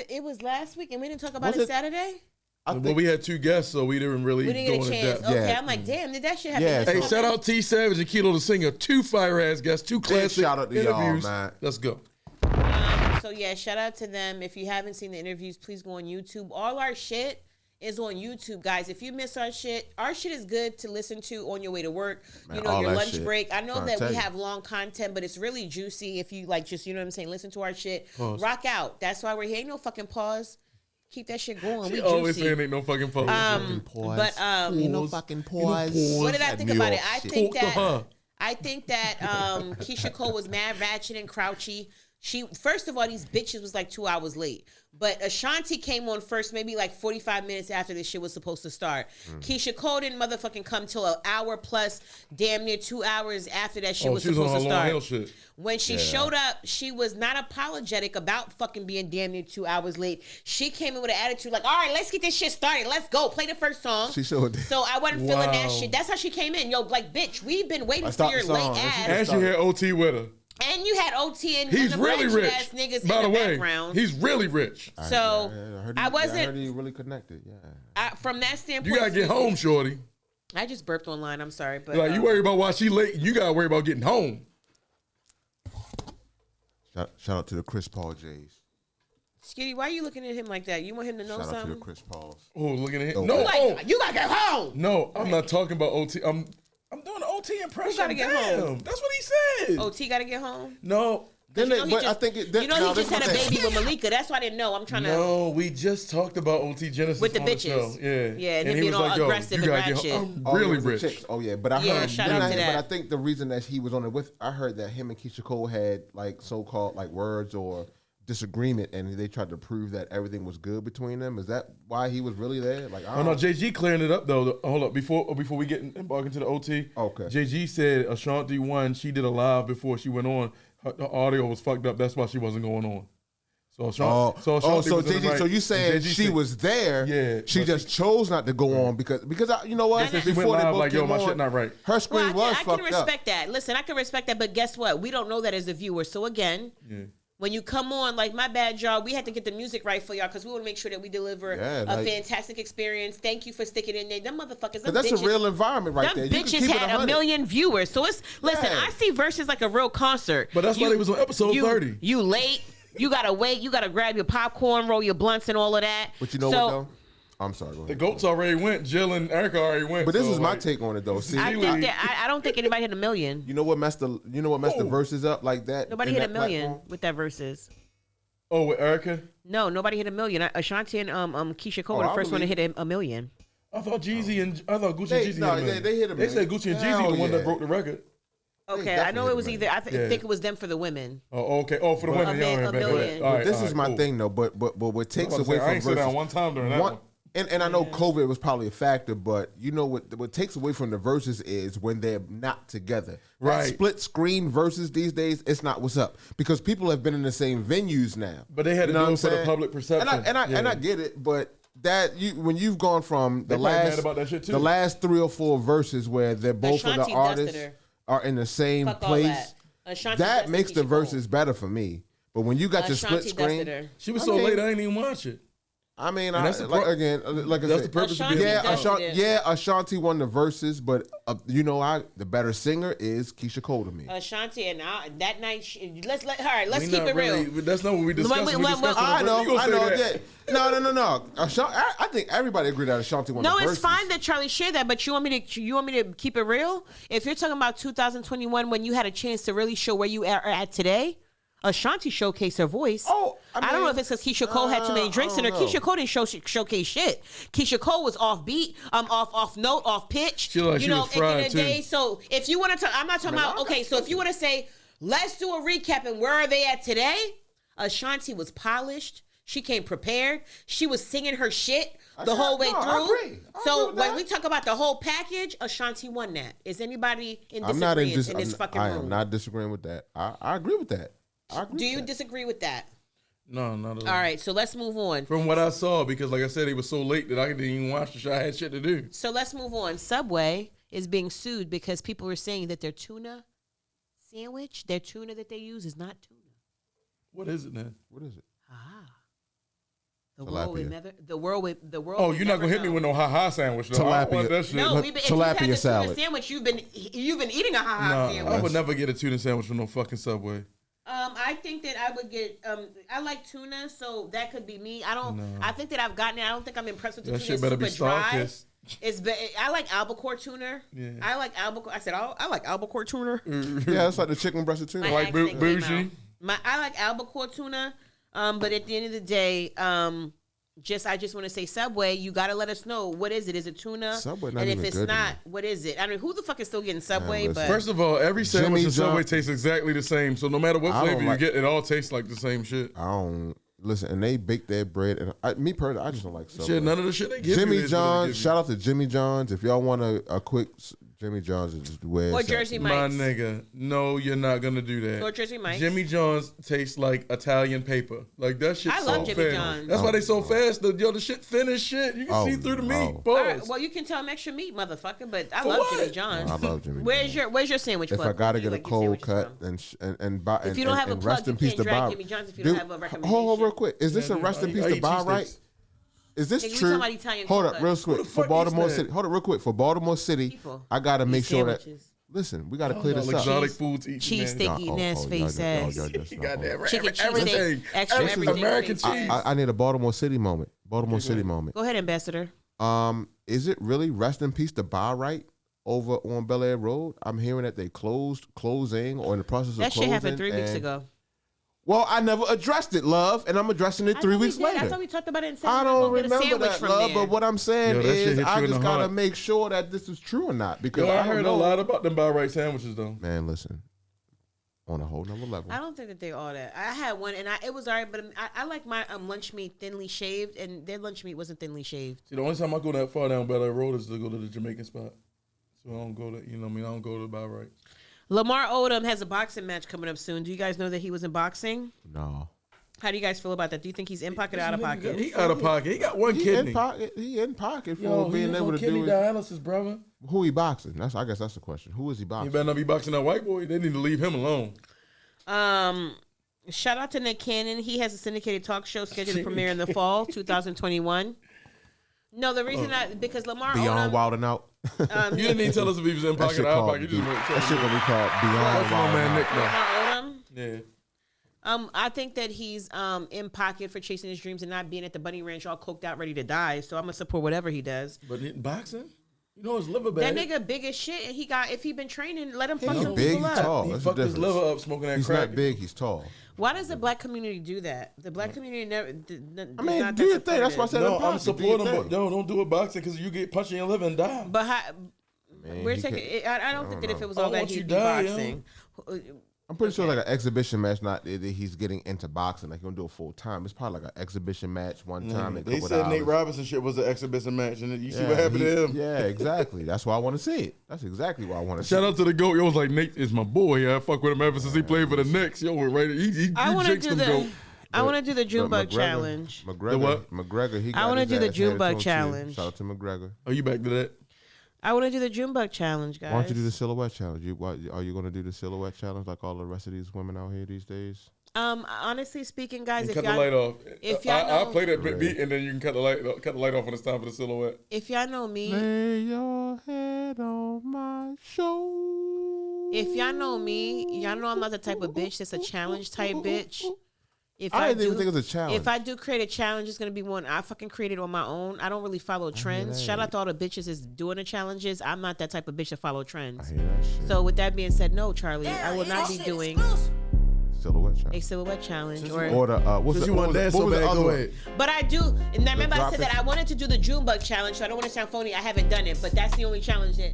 Speaker 1: It was last week and we didn't talk about it Saturday?
Speaker 3: Well, we had 2 guests, so we didn't really
Speaker 1: get a chance.
Speaker 3: depth.
Speaker 1: Okay, I'm like, damn, did that shit happen?
Speaker 3: Hey, shout out T Savage and Kilo the Singer, 2 fire ass guests, 2 classic
Speaker 2: shout out to
Speaker 3: interviews.
Speaker 2: y'all, man.
Speaker 3: Let's go.
Speaker 1: So yeah, shout out to them. If you haven't seen the interviews, please go on YouTube. All our shit is on YouTube, guys. If you miss our shit is good to listen to on your way to work,
Speaker 2: Man,
Speaker 1: you know, your lunch
Speaker 2: shit.
Speaker 1: break. I know that
Speaker 2: tell
Speaker 1: we
Speaker 2: you.
Speaker 1: have long content, but it's really juicy if you like just, you know what I'm saying, listen to our shit.
Speaker 3: Pause.
Speaker 1: Rock out. That's why we're here. Ain't no fucking pause. Keep that shit going.
Speaker 3: She
Speaker 1: We
Speaker 3: always
Speaker 1: juicy.
Speaker 3: saying ain't no fucking pause.
Speaker 1: But
Speaker 2: Ain't no fucking pause.
Speaker 1: what did I think
Speaker 2: New
Speaker 1: about it?
Speaker 2: York
Speaker 1: I
Speaker 2: shit.
Speaker 1: think that Keisha Cole was mad ratchet and crouchy. First of all, these bitches was like 2 hours late. But Ashanti came on first, maybe like 45 minutes after this shit was supposed to start. Keisha Cole didn't motherfucking come till an hour plus, damn near 2 hours after that shit was supposed to start. When she showed up, she was not apologetic about fucking being damn near 2 hours late. She came in with an attitude like, all right, let's get this shit started. Let's go. Play the first song.
Speaker 2: She showed that.
Speaker 1: So I wasn't feeling that shit. That's how she came in. Yo, like, bitch, we've been waiting for your late ass.
Speaker 3: And she had OT with her.
Speaker 1: And you had OT and
Speaker 3: He's
Speaker 1: the
Speaker 3: really rich.
Speaker 1: ass niggas
Speaker 3: By
Speaker 1: in
Speaker 3: the way,
Speaker 1: background.
Speaker 3: he's really rich.
Speaker 1: So I wasn't.
Speaker 2: I heard he really connected. Yeah.
Speaker 1: From that standpoint,
Speaker 3: You gotta get home, shorty.
Speaker 1: I just burped online. I'm sorry, but
Speaker 3: Like you worry about why she late. You gotta worry about getting home.
Speaker 2: Shout out to the Chris Paul Jays.
Speaker 1: Skitty, why are you looking at him like that? You want him to know
Speaker 2: Shout
Speaker 1: something?
Speaker 2: out to the Chris Pauls.
Speaker 3: Oh, looking at him.
Speaker 2: Oh,
Speaker 3: No,
Speaker 1: you gotta get home.
Speaker 3: No, I'm not talking about OT. I'm doing an OT impression.
Speaker 1: Who gotta get home?
Speaker 3: That's what he said.
Speaker 1: OT gotta get home.
Speaker 3: No.
Speaker 1: You know he just had a baby with Malika. That's why I didn't know. I'm trying to.
Speaker 3: No, we just talked about OT Genesis
Speaker 1: With the
Speaker 3: on
Speaker 1: bitches.
Speaker 3: The show. Yeah,
Speaker 1: and him
Speaker 3: he
Speaker 1: being
Speaker 3: was
Speaker 1: all
Speaker 3: like, yo,
Speaker 1: aggressive
Speaker 3: you
Speaker 1: and
Speaker 3: gotta
Speaker 1: ratchet.
Speaker 3: I'm really
Speaker 2: it was the
Speaker 3: rich.
Speaker 2: chicks. Oh yeah, but I
Speaker 1: Yeah,
Speaker 2: heard.
Speaker 1: shout out to that.
Speaker 2: But I think the reason that he was on it with, I heard that him and Keisha Cole had like so-called like words or disagreement, and they tried to prove that everything was good between them. Is that why he was really there? Like,
Speaker 3: Oh no, JG clearing it up though. Hold up, before we get embark into the OT.
Speaker 2: Okay.
Speaker 3: JG said Ashanti won. She did a live before she went on. Her audio was fucked up. That's why she wasn't going on. So Ashanti.
Speaker 2: So
Speaker 3: was in the
Speaker 2: JG,
Speaker 3: right.
Speaker 2: so you saying
Speaker 3: JG
Speaker 2: she
Speaker 3: said-
Speaker 2: was there?
Speaker 3: Yeah,
Speaker 2: She
Speaker 3: but
Speaker 2: just chose not to go on because you know what?
Speaker 3: She went live like, yo, my
Speaker 2: came
Speaker 3: shit
Speaker 2: on,
Speaker 3: not right.
Speaker 2: Her screen was
Speaker 1: I can
Speaker 2: fucked up.
Speaker 1: respect that. Listen, I can respect that, but guess what? We don't know that as a viewer. So again, When you come on, like my bad, y'all, we had to get the music right for y'all because we want to make sure that we deliver a fantastic experience. Thank you for sticking in there. Them motherfuckers. Them
Speaker 2: that's
Speaker 1: bitches,
Speaker 2: a real environment right there.
Speaker 1: Them bitches had a million viewers. So it's, listen, I see Versus like a real concert.
Speaker 3: But that's why they was on episode 30.
Speaker 1: You late. You got to wait. You got to grab your popcorn, roll your blunts and all of that.
Speaker 2: But you know what, though? I'm sorry. Go ahead.
Speaker 3: The GOATs already went. Jill and Erica already went.
Speaker 2: But this is my take on it, though. See,
Speaker 1: I don't think anybody hit a million.
Speaker 2: You know what messed the Versus up like that?
Speaker 1: Nobody hit a million with that Versus.
Speaker 3: Oh, with Erica?
Speaker 1: No, nobody hit a million. Ashanti and Keisha Cole were the first one to hit a million.
Speaker 3: I thought Gucci and Jeezy hit a million.
Speaker 2: They hit a million.
Speaker 3: They said Gucci and Jeezy the one that broke the record.
Speaker 1: Okay, I know it was either. I think it was them for the women.
Speaker 3: Oh, okay. Oh, for the women.
Speaker 1: A million.
Speaker 2: But this is my thing, though. But what takes away from Versus? I ain't said that
Speaker 3: one time during that one.
Speaker 2: And I know COVID was probably a factor, but you know what takes away from the Versus is when they're not together.
Speaker 3: Right.
Speaker 2: That split screen Versus these days, it's not what's up because people have been in the same venues now.
Speaker 3: But they had to do it for the public perception.
Speaker 2: And I get it, but when you've gone from the last 3 or 4 Verses where they're both of the artists are in the same place, that makes the Versus better for me. But when you got your split screen,
Speaker 3: she was so late I didn't even watch it.
Speaker 2: I mean, that's the purpose of Ashanti won the Versus, but the better singer is Keisha Cole to me.
Speaker 1: Ashanti and that night, let's keep it real.
Speaker 3: That's not what we discussed.
Speaker 2: I know. Yeah. No. I think everybody agreed that Ashanti won the Versus.
Speaker 1: No, it's fine that Charlie shared that, but you want me to keep it real? If you're talking about 2021, when you had a chance to really show where you are at today. Ashanti showcased her voice.
Speaker 2: Oh,
Speaker 1: I don't know if it's because Keisha Cole had too many drinks in her. Keisha Cole didn't showcase shit. Keisha Cole was off beat, off note, off pitch.
Speaker 3: She was fried too.
Speaker 1: Day. So if you want to, I'm not talking about. Okay, so if you want to say, let's do a recap and where are they at today? Ashanti was polished. She came prepared. She was singing her shit the whole way through.
Speaker 2: I agree
Speaker 1: when we talk about the whole package, Ashanti won that. Is anybody in disagreement in this fucking room?
Speaker 2: I am not disagreeing with that. I agree with that.
Speaker 1: Do you disagree with that?
Speaker 3: No, not at all.
Speaker 1: All right, so let's move on.
Speaker 3: From what I saw, because like I said, it was so late that I didn't even watch the show. I had shit to do.
Speaker 1: So let's move on. Subway is being sued because people were saying that their tuna sandwich, their tuna that they use is not tuna.
Speaker 3: What is it then?
Speaker 2: What is it?
Speaker 1: The world.
Speaker 3: Oh, you're not gonna hit me with no ha sandwich, though. I don't want that shit.
Speaker 1: No, if you've had the tuna sandwich, you've been eating a sandwich.
Speaker 3: I would never get a tuna sandwich from no fucking Subway.
Speaker 1: I think that I would get. I like tuna, so that could be me. I think that I've gotten it. I don't think I'm impressed with the tuna.
Speaker 3: That shit better be dry.
Speaker 1: I like albacore tuna.
Speaker 3: Yeah.
Speaker 1: I like albacore. I said I like albacore tuna.
Speaker 2: Yeah, it's like the chicken breast of tuna.
Speaker 3: Like bougie.
Speaker 1: I like albacore tuna. But at the end of the day, I just want to say Subway. You got to let us know what is it? Is it tuna?
Speaker 2: Subway not
Speaker 1: and
Speaker 2: even
Speaker 1: if it's
Speaker 2: good
Speaker 1: not, what is it? I mean, who the fuck is still getting Subway? But
Speaker 3: first of all, every sandwich in Subway tastes exactly the same. So no matter what flavor you get, it all tastes like the same shit.
Speaker 2: I don't listen, and they bake their bread. And me personally, I just don't like Subway.
Speaker 3: Shit, none of the shit they give
Speaker 2: Jimmy John's. Shout out to Jimmy John's. If y'all want a quick Jimmy John's is just where
Speaker 1: or Jersey Mike's.
Speaker 3: My nigga, no, you're not gonna do that.
Speaker 1: Or Jersey Mike's.
Speaker 3: Jimmy John's tastes like Italian paper. Like that shit.
Speaker 1: I love Jimmy John's.
Speaker 3: That's why they so fast. The shit finished shit. You can see through the meat.
Speaker 1: All right, well, you can tell them extra meat, motherfucker. But I love Jimmy John's.
Speaker 2: I love Jimmy.
Speaker 1: Where's your sandwich?
Speaker 2: If I gotta get a cold cut and buy,
Speaker 1: if you don't have a plug, you can't drag Jimmy John's if you don't have a recommendation.
Speaker 2: Hold on, real quick. Is this a rest in peace to buy right? Is this true? Hold up, real quick. For Baltimore City. Hold up, real quick. For Baltimore City, I gotta make sure that. Listen, we gotta clear this up.
Speaker 3: Exotic foods eating.
Speaker 1: Cheese steak eating ass face ass.
Speaker 3: Chicken
Speaker 1: everything. Extra everything.
Speaker 3: American cheese.
Speaker 2: I need a Baltimore City moment. Baltimore City moment.
Speaker 1: Go ahead, Ambassador.
Speaker 2: Is it really rest in peace to buy right over on Bel Air Road? I'm hearing that they closing or in the process of closing.
Speaker 1: That shit happened 3 weeks ago.
Speaker 2: Well, I never addressed it, love, and I'm addressing it 3 weeks later.
Speaker 1: I thought we talked about it.
Speaker 2: I don't remember that, love, but what I'm saying is I just gotta
Speaker 3: heart.
Speaker 2: make sure that this is true or not. Because
Speaker 3: I heard a lot about them buy right sandwiches, though.
Speaker 2: Man, listen, on a whole nother level.
Speaker 1: I don't think that they all that. I had one, and it was alright, but I like my lunch meat thinly shaved, and their lunch meat wasn't thinly shaved.
Speaker 3: See, the only time I go that far down Bel Air Road is to go to the Jamaican spot. So I don't go to, I don't go to buy right.
Speaker 1: Lamar Odom has a boxing match coming up soon. Do you guys know that he was in boxing?
Speaker 2: No.
Speaker 1: How do you guys feel about that? Do you think he's in pocket or out of pocket?
Speaker 3: He out of pocket. He got one kidney.
Speaker 2: He in pocket for being able to do
Speaker 3: kidney dialysis, brother.
Speaker 2: Who he boxing? I guess that's the question. Who is he boxing?
Speaker 3: He better not be boxing that white boy. They need to leave him alone.
Speaker 1: Shout out to Nick Cannon. He has a syndicated talk show scheduled to premiere in the fall 2021. No, the reason because Lamar
Speaker 2: Beyond
Speaker 1: Odom,
Speaker 2: Wild and Out.
Speaker 3: You didn't even tell us if he was in pocket or out pocket. You just went.
Speaker 2: That shit gonna be called Beyond Wild and Out.
Speaker 1: Lamar Odom.
Speaker 3: Yeah.
Speaker 1: I think that he's in pocket for chasing his dreams and not being at the bunny ranch all coked out, ready to die. So I'm gonna support whatever he does.
Speaker 3: But in boxing, you know his liver bad.
Speaker 1: That nigga big as shit, and if he been training, let him fuck
Speaker 2: He's
Speaker 1: some
Speaker 2: big,
Speaker 1: people
Speaker 2: he's
Speaker 1: up.
Speaker 2: tall.
Speaker 3: He
Speaker 2: That's
Speaker 3: fucked
Speaker 2: the
Speaker 3: his
Speaker 2: difference.
Speaker 3: liver up smoking that
Speaker 2: He's
Speaker 3: crack.
Speaker 2: not big, he's tall.
Speaker 1: Why does the black community do that? The black community never.
Speaker 2: I mean, do your thing. That's why I said
Speaker 3: No,
Speaker 2: in
Speaker 3: I'm
Speaker 2: boxing,
Speaker 3: supporting
Speaker 2: do your
Speaker 3: him, but
Speaker 2: thing.
Speaker 3: don't do it boxing because you get punched in your liver and die.
Speaker 1: But
Speaker 2: Man,
Speaker 1: we're
Speaker 2: he
Speaker 1: taking.
Speaker 2: can't-
Speaker 1: I don't think that if it was
Speaker 3: I
Speaker 1: all
Speaker 3: don't
Speaker 1: that,
Speaker 3: want you
Speaker 1: he'd be
Speaker 3: die, yo.
Speaker 1: boxing.
Speaker 2: I'm pretty sure like an exhibition match, not that he's getting into boxing. Like, he's gonna do it full time. It's probably like an exhibition match one time.
Speaker 3: They said Nate Robinson shit was an exhibition match, and you see what happened to him.
Speaker 2: Yeah, exactly. That's why I want to see it. That's exactly why I want to see
Speaker 3: Shout
Speaker 2: it.
Speaker 3: out to the GOAT. Yo, was like, Nate is my boy. Yeah, I fuck with him ever since he played for the Knicks. Yo, right? He
Speaker 1: I want to
Speaker 3: jinxed
Speaker 1: do
Speaker 3: them, GOAT.
Speaker 1: the. I want to do the Junebug
Speaker 2: McGregor-
Speaker 1: challenge.
Speaker 2: McGregor,
Speaker 3: The what?
Speaker 2: McGregor, he got
Speaker 1: I wanna
Speaker 2: his
Speaker 1: do the
Speaker 2: ass handed to
Speaker 1: Junebug
Speaker 2: him, too.
Speaker 1: challenge.
Speaker 2: Shout out to McGregor.
Speaker 3: Are you back to that?
Speaker 1: I want to do the Junebug challenge, guys.
Speaker 2: Why don't you do the silhouette challenge? Are you going to do the silhouette challenge like all the rest of these women out here these days?
Speaker 1: Honestly speaking, guys,
Speaker 3: And
Speaker 1: if
Speaker 3: cut the light off.
Speaker 1: if y'all
Speaker 3: I'll
Speaker 1: know,
Speaker 3: play that beat, and then you can cut the light off when it's time for the silhouette.
Speaker 1: if y'all know me,
Speaker 2: Lay your head on my shoulder.
Speaker 1: if y'all know me, y'all know I'm not the type of bitch that's a challenge type bitch. If
Speaker 2: I didn't even think it was a challenge.
Speaker 1: If I do create a challenge, it's gonna be one I fucking created on my own. I don't really follow trends. Shout out to all the bitches that's doing the challenges. I'm not that type of bitch to follow trends.
Speaker 2: I hear that shit.
Speaker 1: So with that being said, no, Charlie, I will not be doing
Speaker 2: Silhouette challenge.
Speaker 1: a silhouette challenge
Speaker 2: Or the what's
Speaker 3: Since
Speaker 2: the,
Speaker 3: you
Speaker 2: what
Speaker 3: want
Speaker 2: was
Speaker 3: that
Speaker 2: the,
Speaker 3: so
Speaker 2: what was the
Speaker 3: bad,
Speaker 2: other
Speaker 3: go
Speaker 2: one?
Speaker 3: ahead.
Speaker 1: But I do, and I remember I
Speaker 2: drop
Speaker 1: said
Speaker 2: it.
Speaker 1: that I wanted to do the Junebug challenge, so I don't want to sound phony. I haven't done it, but that's the only challenge that.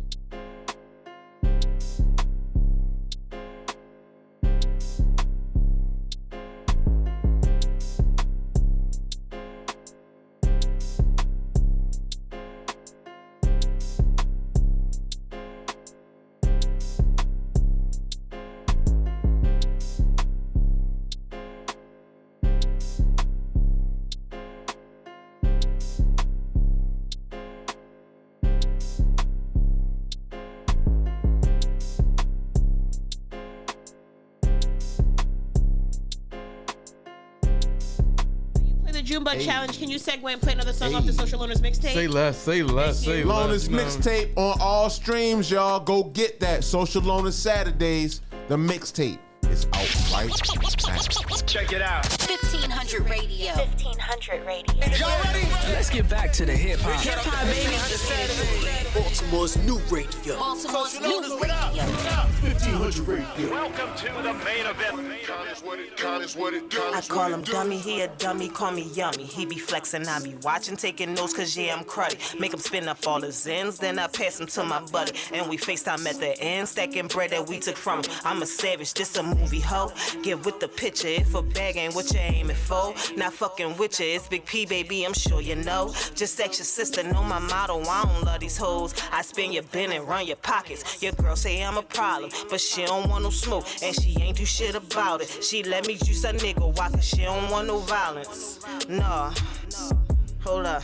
Speaker 1: The Junebug challenge. Can you segue and play another song off the Social Loners mixtape?
Speaker 3: Say less, say less, say less.
Speaker 2: Loners mixtape on all streams, y'all. Go get that. Social Loners Saturdays, the mixtape is out right now.
Speaker 9: Check it out.
Speaker 5: 1500 Radio. 1500 Radio.
Speaker 10: Y'all ready? Let's get back to the hip hop.
Speaker 8: Hip hop, baby.
Speaker 10: Baltimore's new radio.
Speaker 5: Baltimore's new radio.
Speaker 9: 1500 radio. Welcome to the main event.
Speaker 8: I call him dummy, he a dummy, call me yummy. He be flexing, I be watching, taking notes, cause yeah, I'm cruddy. Make him spin up all his ends, then I pass him to my buddy. And we FaceTime at the end, stacking bread that we took from him. I'm a savage, this a movie hoe. Get with the picture, if a bag ain't what you aiming for. Not fucking with you, it's Big P, baby, I'm sure you know. Just ask your sister, know my motto, I don't love these hoes. I spin your bin and run your pockets. Your girl say I'm a problem, but she don't want no smoke, and she ain't do shit about it. She let me juice a nigga, why? Cause she don't want no violence. Nah. Hold up,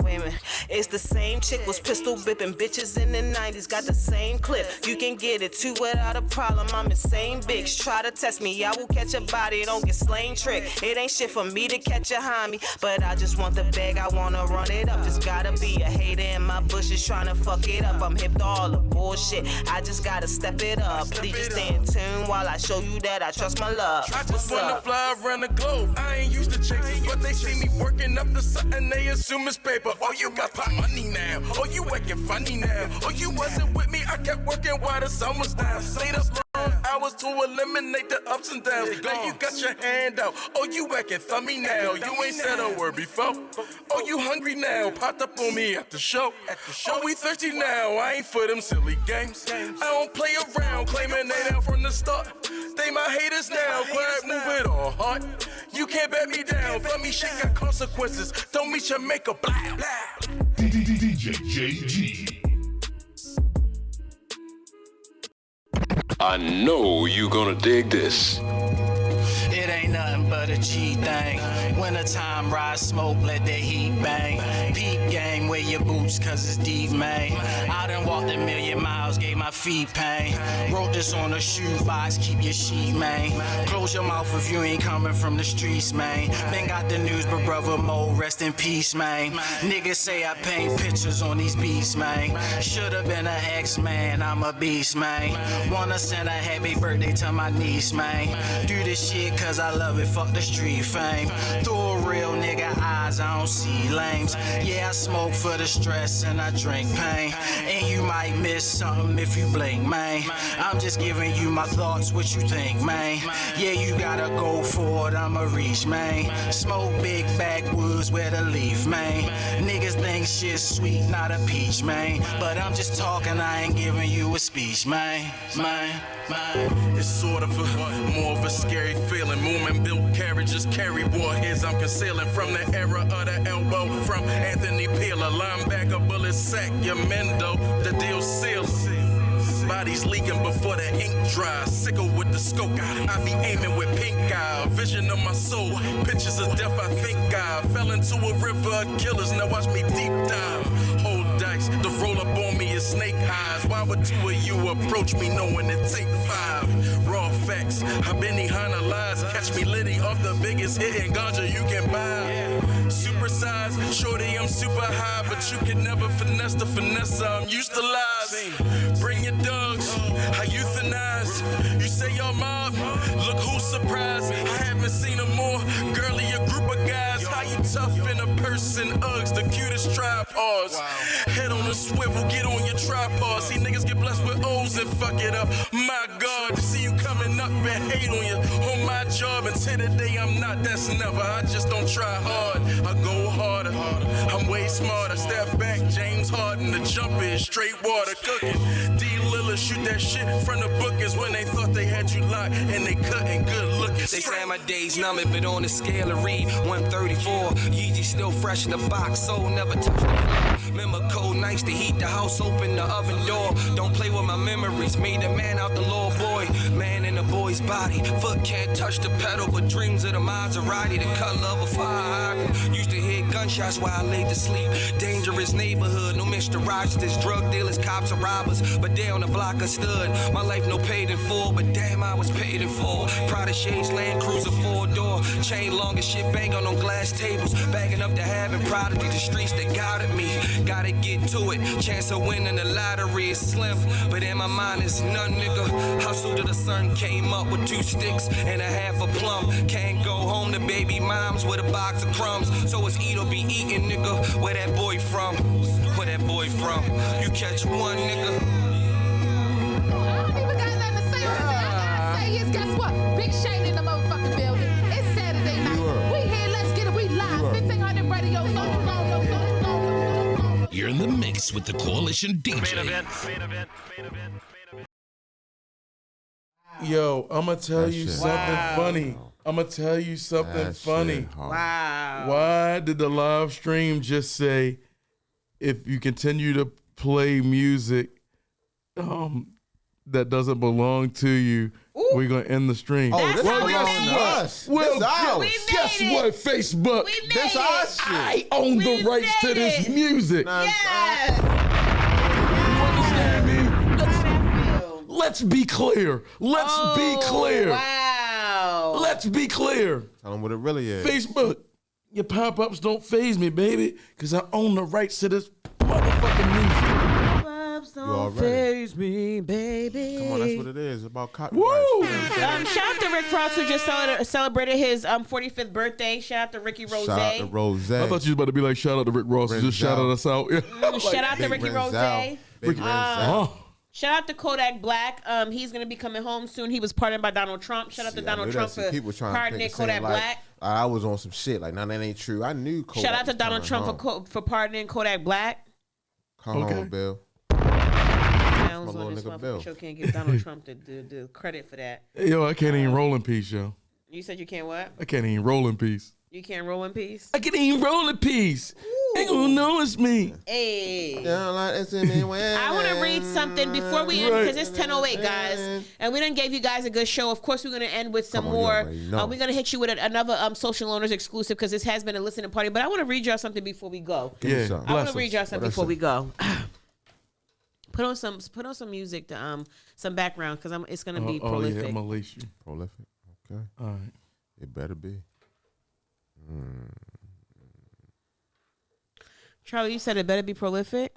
Speaker 8: wait a minute. It's the same chick, was pistol whipping bitches in the 90s, got the same clip. You can get it too without a problem. I'm the same bitch. Try to test me, I will catch a body, don't get slain trick. It ain't shit for me to catch a homie, but I just want the bag, I wanna run it up. Just gotta be a hater in my bushes trying to fuck it up. I'm hip to all the bullshit, I just gotta step it up. Please just stay in tune while I show you that I trust my love.
Speaker 6: I just
Speaker 8: What's
Speaker 6: wanna
Speaker 8: up?
Speaker 6: fly around the globe. I ain't used to chasing, but they see me working up to something. They assume it's paper. Oh, you got pop money now. Oh, you acting funny now. Oh, you wasn't with me. I kept working while the sun was down. Stayed up long hours to eliminate the ups and downs. Now you got your hand out. Oh, you acting thummy now. You ain't said a word before. Oh, you hungry now. Popped up on me at the show. Oh, we thirsty now. I ain't for them silly games. I don't play around, claiming they down from the start. They my haters now. Quiet, move it all hard. You can't bet me down. For me, shit got consequences. Don't meet your maker. Blah, blah.
Speaker 14: DJ JG.
Speaker 7: I know you gonna dig this.
Speaker 10: It ain't nothing but a G thing. Wintertime, ride smoke, let the heat bang. Peep game with
Speaker 15: away your boots, cause it's deep, man. I done walked a million miles, gave my feet pain. Wrote this on a shoebox, keep your sheet, man. Close your mouth if you ain't coming from the streets, man. Been got the news, but brother Mo, rest in peace, man. Niggas say I paint pictures on these beats, man. Should've been an ex-man, I'm a beast, man. Wanna send a happy birthday to my niece, man. Do this shit cause I love it, fuck the street fame. Through a real nigga eyes, I don't see lames. Yeah, I smoke for the stress and I drink pain. And you might miss something if you blink, man. I'm just giving you my thoughts, what you think, man. Yeah, you gotta go for it, I'ma reach, man. Smoke big backwoods where the leaf, man. Niggas think shit's sweet, not a peach, man. But I'm just talking, I ain't giving you a speech, man.
Speaker 6: It's sort of more of a scary feeling. Movement built carriages carry warheads. I'm concealing from the era of the elbow. From Anthony Peeler, linebacker, bullet sack, Yamendo, the deal sealed. Bodies leaking before the ink dries. Sickle with the scope. I be aiming with pink eye. Vision of my soul. Pictures of death, I think I fell into a river of killers. Now watch me deep dive. Hold dice. The roll up on me is snake eyes. Why would two of you approach me knowing it take five? Raw facts. I've been behind the lies. Catch me litty off the biggest hit in ganja you can buy. Super size. Shorty, I'm super high. But you can never finesse the finesse. I'm used to lies. Bring your dogs. I euthanize. You say your mob. Look who's surprised. I haven't seen a more girlier group of guys. How you tough in a person? Uggs, the cutest tripods. Head on a swivel, get on your tripod. See niggas get blessed with O's and fuck it up. My God, to see you coming up and hate on you. On my job until the day I'm not, that's never. I just don't try hard. I go harder. I'm way smarter. Step back, James Harden. The jump is straight water cooking. D. Lillard shoot that shit from the bookers when they thought they had you locked and they couldn't. Good looking.
Speaker 16: They say my days numbing, but on the scale of read 134. Yeezy still fresh in the box, so never touch the Remember cold nights to heat the house, open the oven door. Don't play with my memories, made a man out the little boy. Man in a boy's body, foot can't touch the pedal, but dreams of the Maserati, the color of a fire hydrant. Used to hear gunshots while I laid to sleep. Dangerous neighborhood, no Mr. Rogers, drug dealers, cops, and robbers. But they on the block I stood. My life no paid in full, but damn I was paid in full. Prada shades, Land Cruiser, 4-door. Chain long as shit, bang on glass tables. Bagging up the having prodigy, the streets that guided me. Gotta get to it. Chance of winning the lottery is slim, but in my mind it's none, nigga. Hustle till the sun came up with 2 sticks and a half a plum. Can't go home to baby moms with a box of crumbs. So it's eat or be eating, nigga. Where that boy from? Where that boy from? You catch one, nigga.
Speaker 17: Guess what? Big Shane in the motherfucking building. It's Saturday night. We here, let's get it. We live. 1500 radio.
Speaker 18: You're in the mix with the Coalition DJ.
Speaker 3: Yo, I'm gonna tell you something funny. I'm gonna tell you something funny.
Speaker 1: Wow.
Speaker 3: Why did the live stream just say, if you continue to play music that doesn't belong to you, we're gonna end the stream?
Speaker 2: Oh, this belongs to us.
Speaker 3: Well,
Speaker 2: this ours.
Speaker 3: guess what, Facebook?
Speaker 2: This our shit.
Speaker 3: I own the rights to this music.
Speaker 1: Yes.
Speaker 3: You understand me? Let's be clear. Let's be clear.
Speaker 1: Wow.
Speaker 3: Let's be clear.
Speaker 2: Tell them what it really is.
Speaker 3: Facebook, your pop-ups don't faze me, baby, because I own the rights to this motherfucking music.
Speaker 1: Don't faze me, baby.
Speaker 2: Come on, that's what it is. It's about copyright.
Speaker 3: Woo!
Speaker 1: Shout out to Rick Ross, who just celebrated his 45th birthday. Shout out to Ricky Rose.
Speaker 2: Shout out to Rose.
Speaker 3: I thought you was about to be like, shout out to Rick Ross and just shout us out.
Speaker 1: Shout out to Ricky Rose. Shout out to Kodak Black. He's going to be coming home soon. He was pardoned by Donald Trump. Shout out to Donald Trump for pardoning Kodak Black.
Speaker 2: I was on some shit. Like, nah, that ain't true. I knew Kodak.
Speaker 1: Shout out to Donald Trump for pardoning Kodak Black.
Speaker 2: Come on, Bill.
Speaker 1: On this motherfucking show can't give Donald Trump the credit for that.
Speaker 3: Yo, I can't even roll in peace, yo.
Speaker 1: You said you can't what?
Speaker 3: I can't even roll in peace.
Speaker 1: You can't roll in peace?
Speaker 3: I can even roll in peace. Ain't gonna know it's me.
Speaker 1: Hey.
Speaker 2: I
Speaker 1: I want to read something before we end, because it's 10:08, guys. And we done gave you guys a good show. Of course, we're going to end with some more. We're going to hit you with another social owners exclusive, because this has been a listening party. But I want to read y'all something before we go.
Speaker 3: Yeah,
Speaker 1: I want to read y'all something before we go. Put on some music to some background, because it's going to be prolific.
Speaker 3: Oh yeah, I'm gonna lace you.
Speaker 2: Prolific. Okay.
Speaker 3: All right.
Speaker 2: It better be.
Speaker 1: Charlie, you said it better be prolific.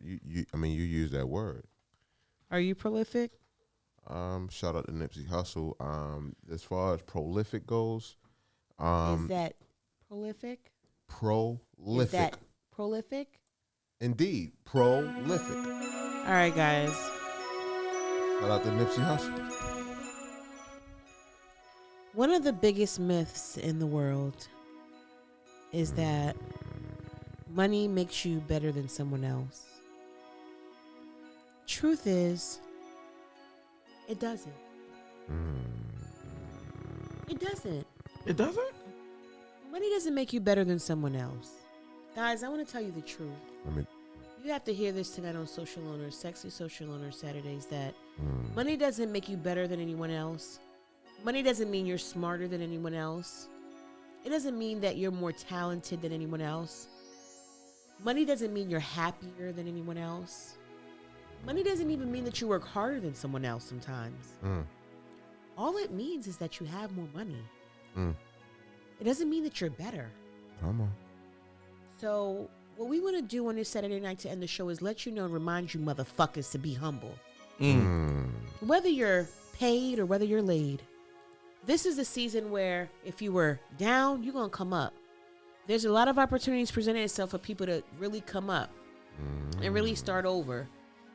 Speaker 2: You use that word.
Speaker 1: Are you prolific?
Speaker 2: Shout out to Nipsey Hussle. As far as prolific goes,
Speaker 1: is that prolific?
Speaker 2: Prolific.
Speaker 1: Is that prolific?
Speaker 2: Indeed, prolific.
Speaker 1: All right, guys.
Speaker 2: Shout out to Nipsey Hussle.
Speaker 1: One of the biggest myths in the world is that money makes you better than someone else. Truth is, it doesn't. It doesn't.
Speaker 3: It doesn't?
Speaker 1: Money doesn't make you better than someone else. Guys, I want to tell you the truth. You have to hear this tonight on Social Owners, Sexy Social Owners Saturdays, that money doesn't make you better than anyone else. Money doesn't mean you're smarter than anyone else. It doesn't mean that you're more talented than anyone else. Money doesn't mean you're happier than anyone else. Money doesn't even mean that you work harder than someone else sometimes. All it means is that you have more money. It doesn't mean that you're better.
Speaker 2: Come on.
Speaker 1: So what we want to do on this Saturday night to end the show is let you know and remind you motherfuckers to be humble. Whether you're paid or whether you're laid. This is a season where if you were down, you're going to come up. There's a lot of opportunities presenting itself for people to really come up and really start over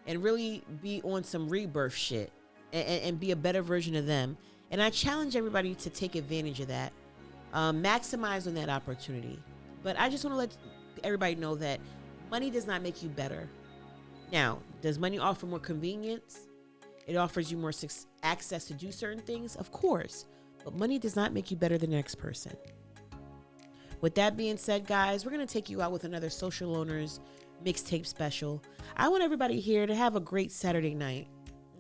Speaker 1: and really be on some rebirth shit and be a better version of them. And I challenge everybody to take advantage of that, maximize on that opportunity. But I just want to let everybody know that money does not make you better. Now, does money offer more convenience? It offers you more access to do certain things, of course. But money does not make you better than the next person. With that being said, guys, we're going to take you out with another Social Owners mixtape special. I want everybody here to have a great Saturday night,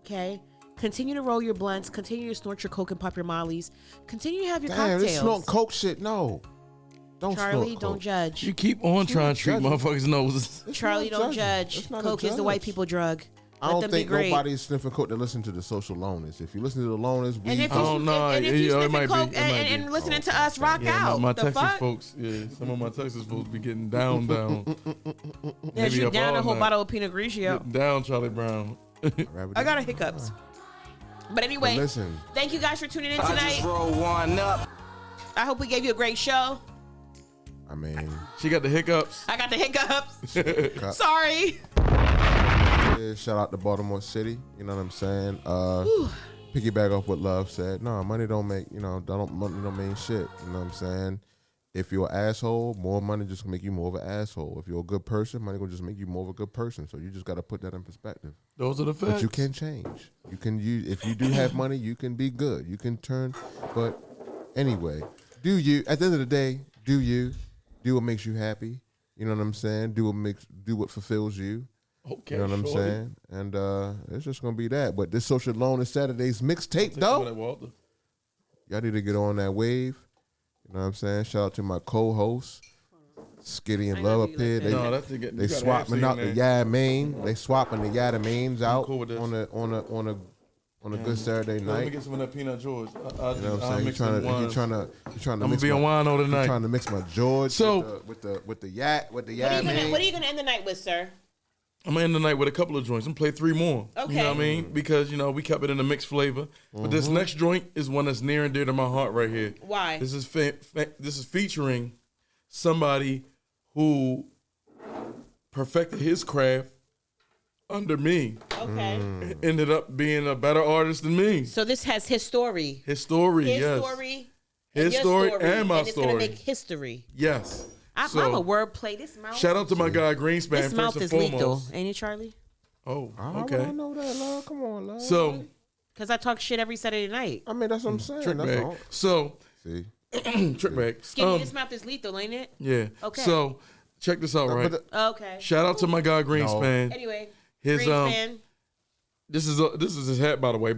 Speaker 1: okay? Continue to roll your blunts. Continue to snort your Coke and pop your Mollies. Continue to have your cocktails.
Speaker 2: This snort Coke shit, no. Don't
Speaker 1: Charlie,
Speaker 2: snort
Speaker 1: don't
Speaker 2: Coke.
Speaker 1: judge.
Speaker 3: You keep on trying to treat motherfuckers' noses.
Speaker 1: Charlie, don't judge. Coke is the white people drug.
Speaker 2: I don't think nobody's sniffing Coke to listen to the Social Loners. If you listen to the Loners, we
Speaker 1: and if you sniffing Coke and listening to us rock out,
Speaker 3: my
Speaker 1: the
Speaker 3: Texas
Speaker 1: fuck?
Speaker 3: folks, some of my Texas folks be getting down.
Speaker 1: Yes, you down a whole bottle of Pinot Grigio.
Speaker 3: Getting down, Charlie Brown.
Speaker 1: I got a hiccups. But anyway,
Speaker 2: listen.
Speaker 1: Thank you guys for tuning in tonight.
Speaker 15: I just roll one up.
Speaker 1: I hope we gave you a great show.
Speaker 2: I mean,
Speaker 3: she got the hiccups.
Speaker 1: I got the hiccups. Sorry.
Speaker 2: Yeah, shout out to Baltimore City. You know what I'm saying? Piggyback off what Love said. No, money don't make, money don't mean shit. You know what I'm saying? If you're an asshole, more money just make you more of an asshole. If you're a good person, money will just make you more of a good person. So you just got to put that in perspective.
Speaker 3: Those are the facts.
Speaker 2: But you can change. You can use, if you do have money, you can be good. You can turn. But anyway, at the end of the day, do what makes you happy. You know what I'm saying? Do what fulfills you.
Speaker 3: Okay,
Speaker 2: you know what I'm saying? And it's just going to be that. But this Social Loner Saturday's mixtape, though, y'all need to get on that wave. You know what I'm saying? Shout out to my co-hosts, Skitty and Love up here. They swapping out the Yameen. They swapping the Yameen's out on a good Saturday night.
Speaker 3: Let me get some of that Peanut George.
Speaker 2: You know what I'm saying? He's trying to
Speaker 3: I'm gonna be on wine all tonight.
Speaker 2: Trying to mix my George
Speaker 3: so,
Speaker 2: with the Yameen.
Speaker 1: What are you gonna end the night with, sir?
Speaker 3: I'm gonna end the night with a couple of joints. I'm gonna play 3 more.
Speaker 1: Okay.
Speaker 3: You know what I mean? Because we kept it in a mixed flavor. But this next joint is one that's near and dear to my heart right here.
Speaker 1: Why?
Speaker 3: This is featuring somebody who perfected his craft under me.
Speaker 1: Okay.
Speaker 3: Ended up being a better artist than me.
Speaker 1: So this has his story.
Speaker 3: His story,
Speaker 1: yes.
Speaker 3: His story and my
Speaker 1: and it's
Speaker 3: story.
Speaker 1: Gonna make history.
Speaker 3: Yes.
Speaker 1: I'm a wordplay. This mouth.
Speaker 3: Shout out to my guy Greenspan.
Speaker 1: This mouth is
Speaker 3: foremost.
Speaker 1: lethal, ain't it, Charlie?
Speaker 3: Oh,
Speaker 2: I
Speaker 3: okay.
Speaker 2: know that, love. Come on, love.
Speaker 3: So,
Speaker 1: because I talk shit every Saturday night.
Speaker 2: I mean, that's what I'm saying.
Speaker 3: Trick
Speaker 2: That's
Speaker 3: bag.
Speaker 2: all.
Speaker 3: So,
Speaker 2: see,
Speaker 3: Trick bag.
Speaker 1: Skinny, this mouth is lethal, ain't it?
Speaker 3: Yeah.
Speaker 1: Okay.
Speaker 3: So check this out, right?
Speaker 1: Okay.
Speaker 3: Shout out to my guy Greenspan.
Speaker 1: Anyway,
Speaker 3: his
Speaker 1: Greenspan.
Speaker 3: This is his hat, by the way.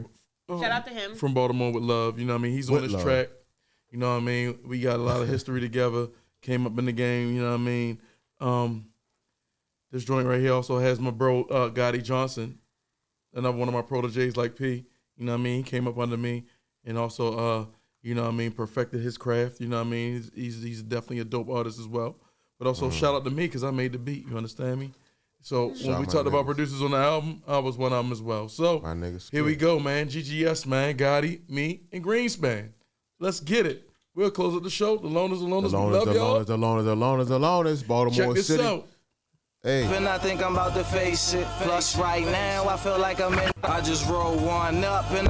Speaker 1: Shout out to him.
Speaker 3: From Baltimore with love. You know what I mean? He's on this track. You know what I mean? We got a lot of history together. Came up in the game. You know what I mean? This joint right here also has my bro Gotti Johnson, another one of my proteges like P. You know what I mean? He came up under me and also you know what I mean, perfected his craft. You know what I mean? He's definitely a dope artist as well. But also shout out to me because I made the beat. You understand me? So when we talked about producers on the album, I was one of them as well. So here we go, man. GGS, man. Gotti, me, and Greenspan. Let's get it. We'll close up the show. The loners. We love y'all.
Speaker 2: The loners. Baltimore
Speaker 3: Check this
Speaker 2: City.
Speaker 3: out.
Speaker 2: Hey.
Speaker 15: And I think I'm about to face it. Plus right now I feel like I'm in. I just roll one up and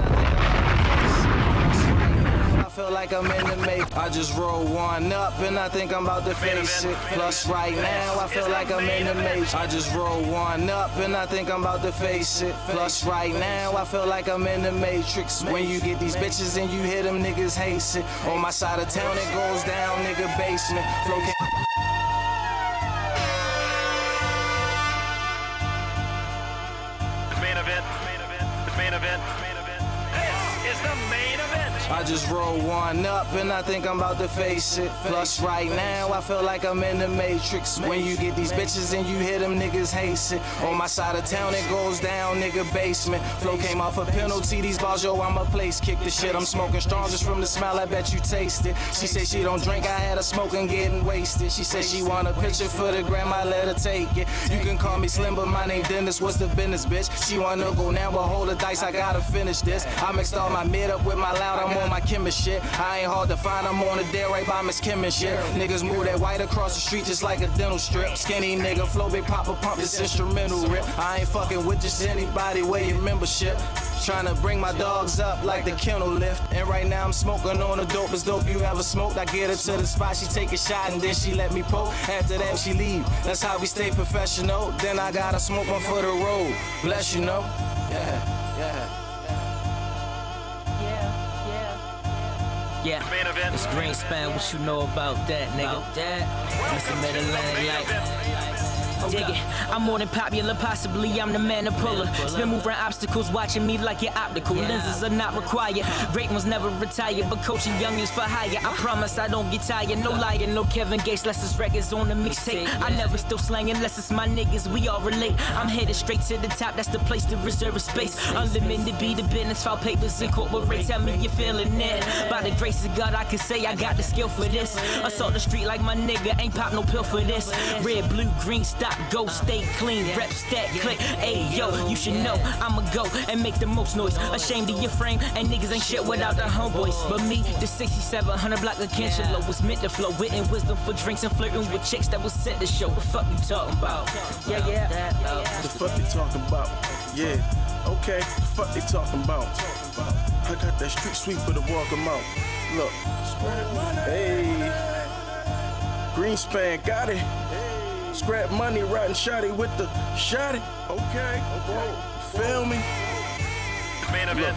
Speaker 15: I feel like I'm in the make. I just roll one up and I think I'm about to face it. Plus right now I feel like I'm in the make. I just roll one up and I think I'm about to face it. Plus right now I feel like I'm in the matrix. When you get these bitches and you hit them, niggas hate it. On my side of town it goes down, nigga basement. Flow
Speaker 9: Main event. This is the main event.
Speaker 15: I just roll one up and I think I'm about to face it. Plus right now I feel like I'm in the matrix. When you get these bitches and you hit them, niggas hate it. On my side of town it goes down, nigga basement. Flow came off a penalty, these balls, yo, I'm a place kick the shit. I'm smoking strong just from the smell, I bet you taste it. She said she don't drink, I had her smoking, getting wasted. She said she want a picture for the gram, I let her take it. You can call me Slim, but my name Dennis, what's the business, bitch? She wanna go now, but hold the dice, I gotta finish this. I mixed all my mid up with my loud, I'm on my chemist shit. I ain't hard to find, I'm on the dare right by Miss Kim and shit. Niggas move that white across the street just like a dental strip. Skinny nigga, flow big pop a pump, this instrumental rip. I ain't fucking with just anybody, wear your membership. Tryna bring my dogs up like the kennel lift. And right now I'm smoking on the dopest dope you ever smoked. I get her to the spot, she take a shot and then she let me poke. After that she leave, that's how we stay professional. Then I gotta smoke one for the road, bless you know.
Speaker 19: Yeah, it's Greenspan, what you know about that, nigga? Mr. Mid-Atlantic, like, dig it. I'm more than popular, possibly I'm the man to puller. Spin move around obstacles, watching me like you're optical. Lenses are not required. Great ones never retire, but coaching youngins for hire. I promise I don't get tired. No liar, no Kevin Gates, less his records on the mixtape. I never still slang unless it's my niggas, we all relate. I'm headed straight to the top, that's the place to reserve a space. Unlimited be the business, file papers incorporate. Tell me you're feeling it. By the grace of God, I can say I got the skill for this. Assault the street like my nigga, ain't pop no pill for this. Red, blue, green, stop, go, stay clean, rep, stat, click. Ayy, yo, you should know I'ma go and make the most noise. Ashamed of your frame, and niggas ain't shit without the homeboys. But me, the 6700 block of Cancelo was meant to flow. Wit and wisdom for drinks and flirting with chicks that was set to show. What the fuck you talking about? Yeah.
Speaker 20: The fuck they talking about? Yeah, okay, the fuck they talking about? I got that street sweeper to walk them out. Look, hey, Greenspan got it. Scrap money, riding shotty with the shotty. Okay. Feel me?
Speaker 9: Main event.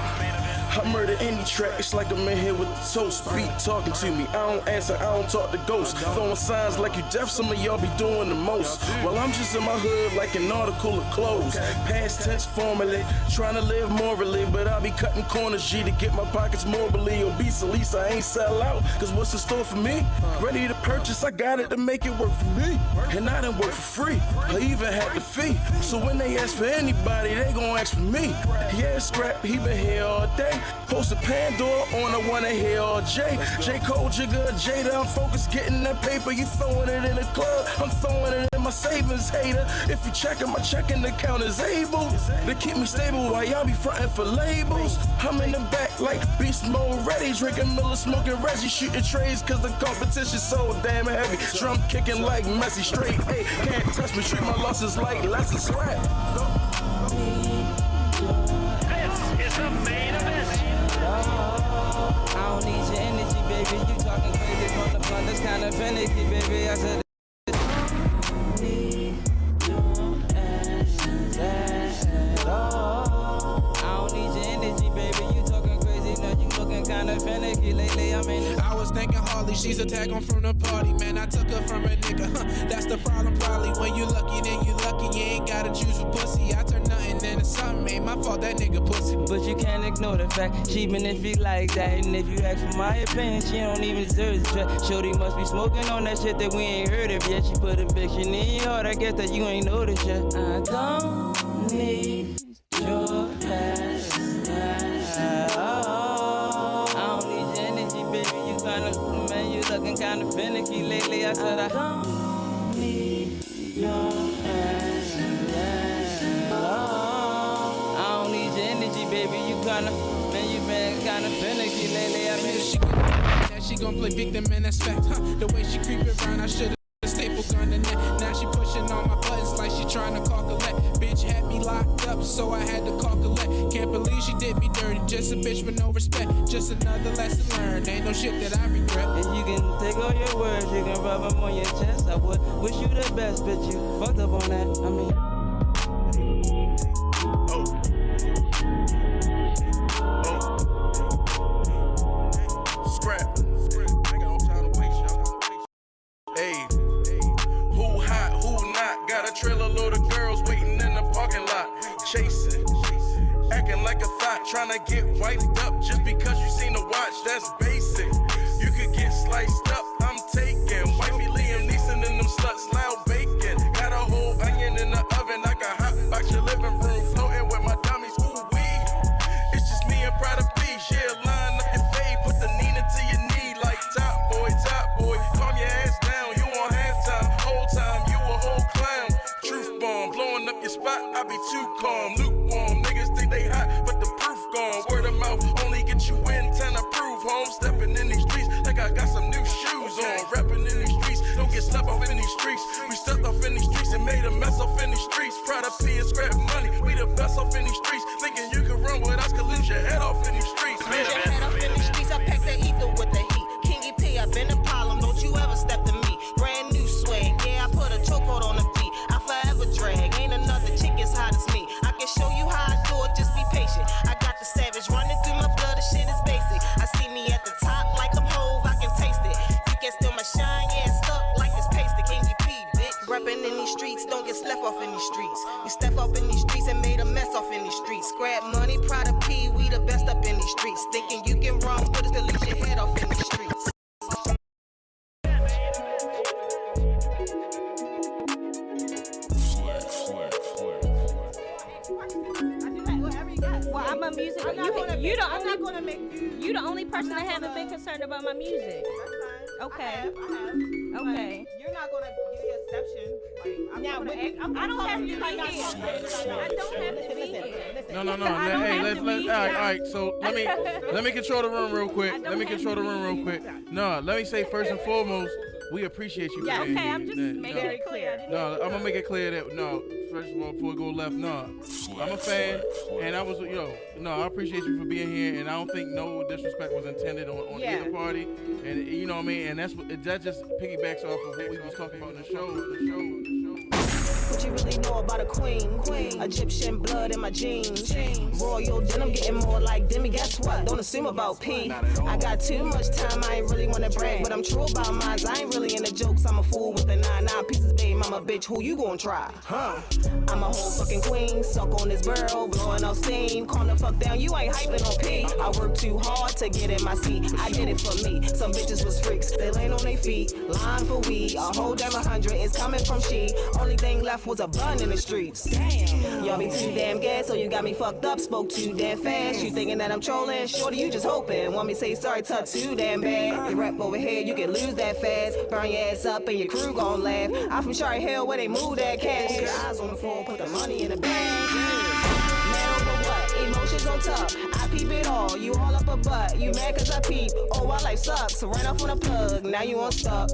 Speaker 20: I murder any track, it's like I'm in here with the toast. Beat talking to me, I don't answer, I don't talk to ghosts. Throwing signs like you deaf, some of y'all be doing the most. Well, I'm just in my hood like an article of clothes. Past tense formally, trying to live morally, but I be cutting corners, G, to get my pockets morbidly obese. At least I ain't sell out, cause what's in store for me? Ready to purchase, I got it to make it work for me. And I done work for free, I even had the fee. So when they ask for anybody, they gon' ask for me. Yeah, Scrap, he been here all day. Posted Pandora on the one to hear all J Cole, Jigga, Jada. I'm focused getting that paper. You throwing it in the club, I'm throwing it in my savings, hater. If you checkin', my checking account is able to keep me stable while y'all be frontin' for labels. I'm in the back like beast mode ready, drinking Miller, smoking Reggie, shooting trays cause the competition's so damn heavy. Drum kicking like Messi, straight A. Can't touch me, treat my losses like less than Scrap.
Speaker 9: This is the main event.
Speaker 10: I don't need your energy, baby. You talking crazy from the front, that's kind of finicky, baby. I said.
Speaker 20: I was thinking hard
Speaker 21: Molly, she's a tag on from the party, man. I took her from a nigga, that's the problem. Probably when you lucky, then you lucky. You ain't gotta choose for pussy. I turn nothing into something, ain't my fault. That nigga pussy.
Speaker 22: But you can't ignore the fact she been if you like that, and if you ask for my opinion, she don't even deserve the track. Shorty must be smoking on that shit that we ain't heard of yet. She put eviction in your heart. I guess that you ain't noticed yet. I don't need your ass. I don't need your energy, baby. You kinda, man, you looking kinda finicky lately. I said I don't need your ass. I don't need your energy, baby. You kinda, man, you been kinda finicky lately. I mean,
Speaker 21: she gon' play victim, and that's fact, huh? The way she creep around, I should've staple gun in it. Now she pushing on my buttons like she trying to call Colette. Bitch had me locked up, so I had to call Colette. Can't believe she did me dirty, just a bitch with no respect. Just another lesson learned, ain't no shit that I regret.
Speaker 22: And you can take all your words, you can rub them on your chest. I would wish you the best, but you fucked up on that. I mean,
Speaker 6: Scrap. I ain't got no time to waste, y'all. Hey, who hot, who not? Got a trailer load of girls waiting in the parking lot, chasing, acting like a thought, trying to get wiped up just because you seen the watch. That's basic. You could get sliced up. I'm taking wifey Liam Neeson and them sluts loud bacon. Got a whole onion in the oven. I got hot box your living room, floating with my dummies. Ooh wee, it's just me and Prada P. Yeah, line up your fade, put the Nina to your knee like top boy, calm your ass down. You on halftime, whole time you a whole clown. Truth bomb, blowing up your spot. I be too calm, lukewarm. Niggas think they hot, but the proof gone. Word of mouth only get you in 10 to prove. Home stepping in these streets like I got some new shoes on. Rapping in these streets, don't get slapped off in these streets. We stepped off in these streets and made a mess off in these streets. Prada P and scrap money, we the best off in these streets. Thinking you can run with us, could lose your head off in these streets.
Speaker 8: Lose your head off in these streets, I pack the ether with the heat. Kingy P, I've been a problem, don't you ever step to me. Brand new swag, yeah, I put a chokehold on the beat. I forever drag, ain't another chick as hot as me. I can show you how I do it, just be patient. I got the savage running through my blood, the shit is basic. I see me at the top like I'm Hove, I can taste it. You can steal my shine, yeah, it's stuck like it's pasted. Kingy P, bitch. Reppin' in these streets, don't get slept off in these streets. You step up in these streets and made a mess off in these streets. Scrap money, Prada P, we the best up in these streets. Thinking you can run with us, delete your head off in these streets.
Speaker 23: Well, I'm a music. You the only person that haven't been concerned about my music. Okay.
Speaker 1: I have.
Speaker 23: Okay.
Speaker 1: You're not gonna be the exception.
Speaker 23: I don't have to be here. I don't have to be here.
Speaker 3: No. Hey, let's. All right. So let me control the room real quick. No, let me say first and foremost, we appreciate you.
Speaker 23: Yeah. Okay. I'm just making it clear.
Speaker 3: No, I'm gonna make it clear that first of all, before we go left, I'm a fan, and I I appreciate you for being here, and I don't think no disrespect was intended on either party, and you know what I mean, and that just piggybacks off of what we was talking about in the show.
Speaker 8: What you really know about a queen? Egyptian blood in my jeans. Royal denim getting more like Demi. Guess what? Don't assume about P. I got too much time, I ain't really wanna brag, but I'm true about mine. I ain't really into jokes, I'm a fool with the 9 pieces, babe. I'm a bitch, who you gon' try? I'm a whole fucking queen, suck on this barrel, blowing off steam. Calm the fuck down, you ain't hyping on P. I work too hard to get in my seat. I did it for me. Some bitches was freaks, they laying on their feet, lying for weed. A whole damn 100 is coming from she. Only thing left was a bun in the streets. Damn. Y'all be too damn gas, so you got me fucked up. Spoke too damn fast. You thinking that I'm trolling? Shorty, you just hoping. Want me to say sorry, tuck too damn bad. You rap over here, you can lose that fast. Burn your ass up and your crew gon' laugh. I'm from Shari Hill where they move that cash. Your eyes on the floor, put the money in the bag. Now but what? Emotions on top. I peep it all. You all up a butt. You mad cause I peep. Oh, my life sucks. Ran off on a plug. Now you on stuck.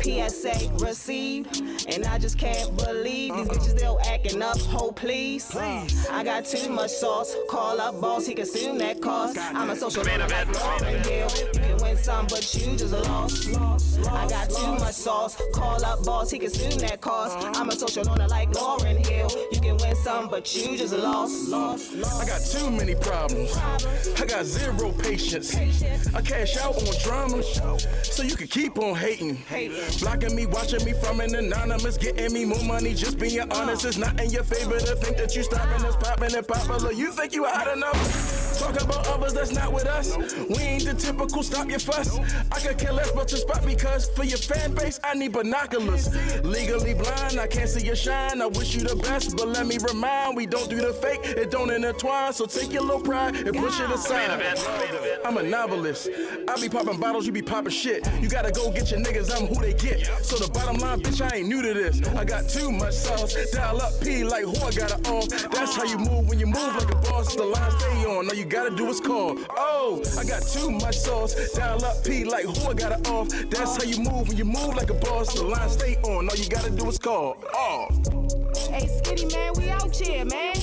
Speaker 8: PSA received. And I just can't believe these bitches still acting up. Ho, please. I got too much sauce. Call up boss. He consume that cost. I'm a social man like Lauren Hill. You can win some, but you just lost. I got too much sauce. Call up boss, he consume that cost. I'm a social loner like Lauryn Hill. You can win some, but you just lost.
Speaker 20: I got too many problems. I got zero patience. I cash out on drama, so you can keep on hating. Blocking me, watching me from an anonymous, getting me more money. Just being honest, it's not in your favor to think that you stopping us popping and popular. You think you hot enough? Talk about others that's not with us. We ain't the typical stop your fuss. I could care less about your spot because for your fan base, I need binoculars. Legally blind, I can't see your shine. I wish you the best, but let me remind, we don't do the fake, it don't intertwine. So take your little pride and push it aside. I'm a novelist. I be popping bottles, you be popping shit. You gotta go get your niggas, I'm who they get. So the bottom line, bitch, I ain't new to this. I got too much sauce. Dial up P like who I got it off. That's how you move when you move like a boss. The line stay on, all you gotta do is call. Oh, I got too much sauce. Dial up P like who I got it off. That's how you move when you move like a boss. The line stay on, all you gotta do is call. Oh.
Speaker 23: Hey, Skitty, man, we out here, man.